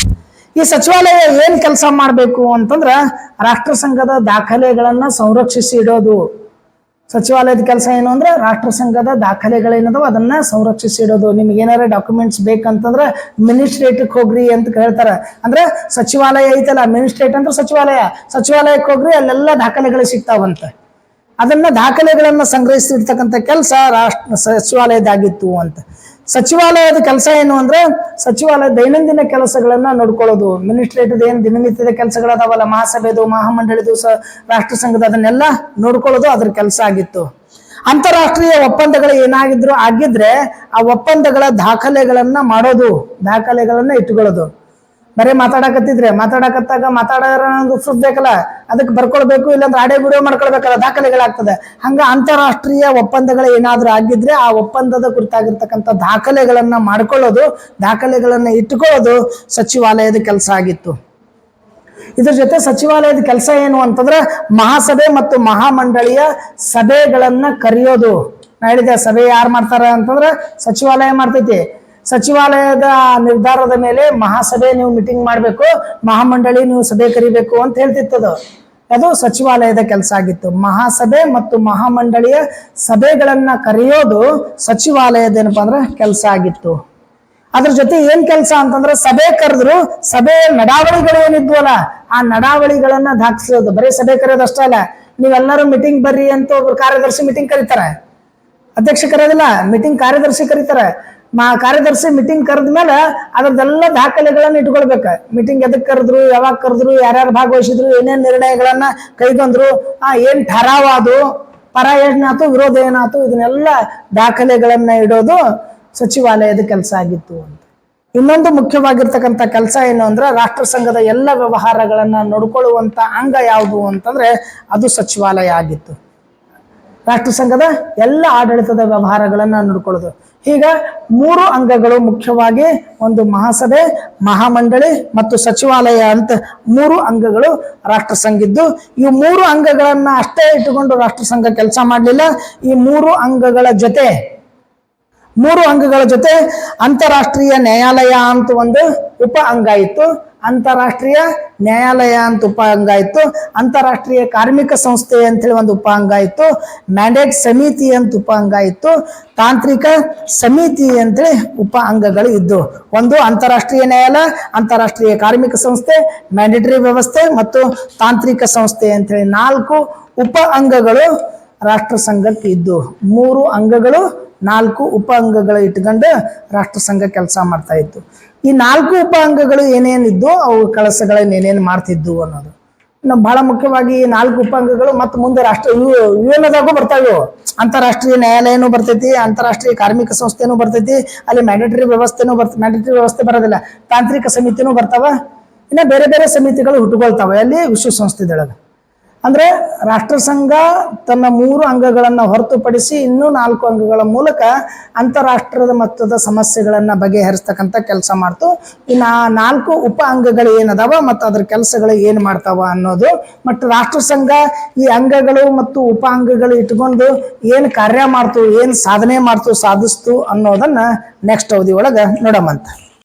ಈ ಸಚಿವಾಲಯ ಏನ್ ಕೆಲಸ ಮಾಡಬೇಕು ಅಂತಂದ್ರ ರಾಷ್ಟ್ರ ಸಂಘದ ದಾಖಲೆಗಳನ್ನ ಸಂರಕ್ಷಿಸಿ ಇಡೋದು. ಸಚಿವಾಲಯದ ಕೆಲಸ ಏನು ಅಂದ್ರೆ ರಾಷ್ಟ್ರ ಸಂಘದ ದಾಖಲೆಗಳೇನದವ ಅದನ್ನ ಸಂರಕ್ಷಿಸಿ ಇಡೋದು. ನಿಮ್ಗೆ ಏನಾರ ಡಾಕ್ಯುಮೆಂಟ್ಸ್ ಬೇಕಂತಂದ್ರೆ ಮಿನಿಸ್ಟ್ರೇಟ್ಗೆ ಹೋಗ್ರಿ ಅಂತ ಹೇಳ್ತಾರೆ. ಅಂದ್ರೆ ಸಚಿವಾಲಯ ಐತಲ್ಲ, ಮಿನಿಸ್ಟ್ರೇಟ್ ಅಂದ್ರೆ ಸಚಿವಾಲಯಕ್ಕೆ ಹೋಗ್ರಿ, ಅಲ್ಲೆಲ್ಲ ದಾಖಲೆಗಳು ಸಿಗ್ತಾವಂತ. ಅದನ್ನ ದಾಖಲೆಗಳನ್ನ ಸಂಗ್ರಹಿಸಿರ್ತಕ್ಕಂಥ ಕೆಲಸ ಸಚಿವಾಲಯದಾಗಿತ್ತು ಅಂತ. ಸಚಿವಾಲಯದ ಕೆಲಸ ಏನು ಅಂದ್ರೆ ಸಚಿವಾಲಯ ದೈನಂದಿನ ಕೆಲಸಗಳನ್ನ ನೋಡ್ಕೊಳ್ಳೋದು. ಮಿನಿಸ್ಟ್ರೇಟಿವ್ ಏನು ದಿನನಿತ್ಯದ ಕೆಲಸಗಳದಾವಲ್ಲ, ಮಹಾಸಭೆದು ಮಹಾಮಂಡಳಿದು ರಾಷ್ಟ್ರ ಸಂಘದ ಅದನ್ನೆಲ್ಲ ನೋಡ್ಕೊಳ್ಳೋದು ಅದ್ರ ಕೆಲಸ ಆಗಿತ್ತು. ಅಂತಾರಾಷ್ಟ್ರೀಯ ಒಪ್ಪಂದಗಳು ಏನಾಗಿದ್ರು ಆಗಿದ್ರೆ ಆ ಒಪ್ಪಂದಗಳ ದಾಖಲೆಗಳನ್ನ ಮಾಡೋದು, ದಾಖಲೆಗಳನ್ನ ಇಟ್ಕೊಳ್ಳೋದು. ಬರೀ ಮಾತಾಡಕತ್ತಾಗ ಮಾತಾಡೋದು ಪ್ರೂಫ್ ಬೇಕಲ್ಲ, ಅದಕ್ಕೆ ಬರ್ಕೊಳ್ಬೇಕು, ಇಲ್ಲಾಂದ್ರೆ ಆಡಿಯೋ ವಿಡಿಯೋ ಮಾಡ್ಕೊಳ್ಬೇಕಲ್ಲ, ದಾಖಲೆಗಳಾಗ್ತದೆ. ಹಂಗ ಅಂತಾರಾಷ್ಟ್ರೀಯ ಒಪ್ಪಂದಗಳು ಏನಾದ್ರೂ ಆಗಿದ್ರೆ ಆ ಒಪ್ಪಂದದ ಕುರಿತಾಗಿರ್ತಕ್ಕಂಥ ದಾಖಲೆಗಳನ್ನ ಮಾಡ್ಕೊಳ್ಳೋದು, ದಾಖಲೆಗಳನ್ನ ಇಟ್ಕೊಳ್ಳೋದು ಸಚಿವಾಲಯದ ಕೆಲಸ ಆಗಿತ್ತು. ಇದ್ರ ಜೊತೆ ಸಚಿವಾಲಯದ ಕೆಲಸ ಏನು ಅಂತಂದ್ರೆ ಮಹಾಸಭೆ ಮತ್ತು ಮಹಾಮಂಡಳಿಯ ಸಭೆಗಳನ್ನ ಕರೆಯೋದು. ನಾ ಹೇಳಿದೆ ಸಭೆ ಯಾರು ಮಾಡ್ತಾರ ಅಂತಂದ್ರೆ ಸಚಿವಾಲಯ ಮಾಡ್ತೈತಿ. ಸಚಿವಾಲಯದ ನಿರ್ಧಾರದ ಮೇಲೆ ಮಹಾಸಭೆ ನೀವು ಮೀಟಿಂಗ್ ಮಾಡಬೇಕು, ಮಹಾಮಂಡಳಿ ನೀವು ಸಭೆ ಕರಿಬೇಕು ಅಂತ ಹೇಳ್ತಿತ್ತದು. ಅದು ಸಚಿವಾಲಯದ ಕೆಲಸ ಆಗಿತ್ತು. ಮಹಾಸಭೆ ಮತ್ತು ಮಹಾಮಂಡಳಿಯ ಸಭೆಗಳನ್ನ ಕರೆಯೋದು ಸಚಿವಾಲಯದ ಏನಪ್ಪಾ ಅಂದ್ರೆ ಕೆಲಸ ಆಗಿತ್ತು. ಅದ್ರ ಜೊತೆ ಏನ್ ಕೆಲಸ ಅಂತಂದ್ರೆ ಸಭೆ ಕರೆದ್ರು ಸಭೆಯ ನಡಾವಳಿಗಳು ಏನಿದ್ವಲ್ಲ ಆ ನಡಾವಳಿಗಳನ್ನ ದಾಖಲಿಸೋದು. ಬರೀ ಸಭೆ ಕರೆಯೋದಷ್ಟೇ ಅಲ್ಲ, ನೀವೆಲ್ಲರೂ ಮೀಟಿಂಗ್ ಬರ್ರಿ ಅಂತ ಒಬ್ರು ಕಾರ್ಯದರ್ಶಿ ಮೀಟಿಂಗ್ ಕರೀತಾರೆ, ಅಧ್ಯಕ್ಷ ಕರೆಯೋದಿಲ್ಲ, ಮೀಟಿಂಗ್ ಕಾರ್ಯದರ್ಶಿ ಕರೀತಾರೆ. ಕಾರ್ಯದರ್ಶಿ ಮೀಟಿಂಗ್ ಕರೆದ ಮೇಲೆ ಅದ್ರದ್ದೆಲ್ಲ ದಾಖಲೆಗಳನ್ನ ಇಟ್ಕೊಳ್ಬೇಕು. ಮೀಟಿಂಗ್ ಎದಕ್ ಕರೆದ್ರು, ಯಾವಾಗ ಕರೆದ್ರು, ಯಾರ್ಯಾರು ಭಾಗವಹಿಸಿದ್ರು, ಏನೇನ್ ನಿರ್ಣಯಗಳನ್ನ ಕೈಗೊಂಡ್ರು, ಏನ್ ಠರಾವಾದು, ಪರ ಏನಾಯ್ತು ವಿರೋಧ ಏನಾಯ್ತು, ಇದನ್ನೆಲ್ಲ ದಾಖಲೆಗಳನ್ನ ಇಡೋದು ಸಚಿವಾಲಯದ ಕೆಲಸ ಆಗಿತ್ತು ಅಂತ. ಇನ್ನೊಂದು ಮುಖ್ಯವಾಗಿರ್ತಕ್ಕಂಥ ಕೆಲಸ ಏನು ಅಂದ್ರೆ ರಾಷ್ಟ್ರ ಸಂಘದ ಎಲ್ಲ ವ್ಯವಹಾರಗಳನ್ನ ನೋಡ್ಕೊಳ್ಳುವಂತ ಅಂಗ ಯಾವುದು ಅಂತಂದ್ರೆ ಅದು ಸಚಿವಾಲಯ ಆಗಿತ್ತು. ರಾಷ್ಟ್ರ ಸಂಘದ ಎಲ್ಲ ಆಡಳಿತದ ವ್ಯವಹಾರಗಳನ್ನ ನೋಡ್ಕೊಳ್ಳೋದು. ಈಗ 3 ಅಂಗಗಳು ಮುಖ್ಯವಾಗಿ, ಒಂದು ಮಹಾಸಭೆ, ಮಹಾಮಂಡಳಿ ಮತ್ತು ಸಚಿವಾಲಯ ಅಂತ 3 ಅಂಗಗಳು ರಾಷ್ಟ್ರ ಸಂಘ ಇದ್ದು, ಈ 3 ಅಂಗಗಳನ್ನ ಅಷ್ಟೇ ಇಟ್ಟುಕೊಂಡು ರಾಷ್ಟ್ರ ಸಂಘ ಕೆಲಸ ಮಾಡಲಿಲ್ಲ. ಈ 3 ಅಂಗಗಳ ಜೊತೆ ಅಂತಾರಾಷ್ಟ್ರೀಯ ನ್ಯಾಯಾಲಯ ಅಂತ ಒಂದು ಉಪ ಅಂಗ ಇತ್ತು, ಅಂತಾರಾಷ್ಟ್ರೀಯ ನ್ಯಾಯಾಲಯ ಅಂತ ಉಪ ಅಂಗ ಇತ್ತು, ಅಂತಾರಾಷ್ಟ್ರೀಯ ಕಾರ್ಮಿಕ ಸಂಸ್ಥೆ ಅಂತೇಳಿ ಒಂದು ಉಪ ಅಂಗ ಇತ್ತು, ಮ್ಯಾಂಡೇಟ್ ಸಮಿತಿ ಅಂತ ಉಪ ಅಂಗ ಇತ್ತು, ತಾಂತ್ರಿಕ ಸಮಿತಿ ಅಂತೇಳಿ ಉಪ ಅಂಗಗಳು ಇದ್ದು. ಒಂದು ಅಂತಾರಾಷ್ಟ್ರೀಯ ನ್ಯಾಯಾಲಯ, ಅಂತಾರಾಷ್ಟ್ರೀಯ ಕಾರ್ಮಿಕ ಸಂಸ್ಥೆ, ಮ್ಯಾಂಡೇಟರಿ ವ್ಯವಸ್ಥೆ ಮತ್ತು ತಾಂತ್ರಿಕ ಸಂಸ್ಥೆ ಅಂತೇಳಿ 4 ಉಪ ಅಂಗಗಳು ರಾಷ್ಟ್ರ ಸಂಘಕ್ಕೆ ಇದ್ದು. 3 ಅಂಗಗಳು 4 ಉಪ ಅಂಗಗಳು ಇಟ್ಕೊಂಡು ರಾಷ್ಟ್ರಸಂಘ ಕೆಲಸ ಮಾಡ್ತಾ ಇತ್ತು. ಈ 4 ಉಪ ಅಂಗಗಳು ಏನೇನಿದ್ದು ಅವು ಕೆಲಸಗಳನ್ನ ಏನೇನು ಮಾಡ್ತಿದ್ವು ಅನ್ನೋದು. ಇನ್ನು ಬಹಳ ಮುಖ್ಯವಾಗಿ ಈ 4 ಉಪ ಅಂಗಗಳು ಮತ್ತು ಮುಂದೆ ಯುಎನ್ದಾಗೂ ಬರ್ತಾವೆ. ಅಂತಾರಾಷ್ಟ್ರೀಯ ನ್ಯಾಯಾಲಯನೂ ಬರ್ತೈತಿ, ಅಂತಾರಾಷ್ಟ್ರೀಯ ಕಾರ್ಮಿಕ ಸಂಸ್ಥೆನೂ ಬರ್ತೈತಿ, ಅಲ್ಲಿ ಮ್ಯಾಂಡೇಟರಿ ವ್ಯವಸ್ಥೆ ಬರೋದಿಲ್ಲ, ತಾಂತ್ರಿಕ ಸಮಿತಿನೂ ಬರ್ತಾವ, ಇನ್ನು ಬೇರೆ ಬೇರೆ ಸಮಿತಿಗಳು ಹುಟ್ಟುಕೊಳ್ತಾವೆ ಅಲ್ಲಿ ವಿಶ್ವಸಂಸ್ಥೆದೊಳಗೆ. ಅಂದ್ರೆ ರಾಷ್ಟ್ರಸಂಘ ತನ್ನ 3 ಅಂಗಗಳನ್ನು ಹೊರತುಪಡಿಸಿ ಇನ್ನೂ 4 ಅಂಗಗಳ ಮೂಲಕ ಅಂತಾರಾಷ್ಟ್ರದ ಮಟ್ಟದ ಸಮಸ್ಯೆಗಳನ್ನು ಬಗೆಹರಿಸ್ತಕ್ಕಂಥ ಕೆಲಸ ಮಾಡ್ತು. ಈ 4 ಉಪ ಅಂಗಗಳು ಏನದಾವ ಮತ್ತು ಅದ್ರ ಕೆಲಸಗಳು ಏನು ಮಾಡ್ತಾವ ಅನ್ನೋದು, ಮತ್ತು ರಾಷ್ಟ್ರಸಂಘ ಈ ಅಂಗಗಳು ಮತ್ತು ಉಪ ಅಂಗಗಳು ಇಟ್ಕೊಂಡು ಏನು ಕಾರ್ಯ ಮಾಡ್ತು, ಏನು ಸಾಧನೆ ಮಾಡ್ತು, ಸಾಧಿಸ್ತು ಅನ್ನೋದನ್ನ ನೆಕ್ಸ್ಟ್ ಅವಧಿ ಒಳಗೆ ನೋಡಮಂತ.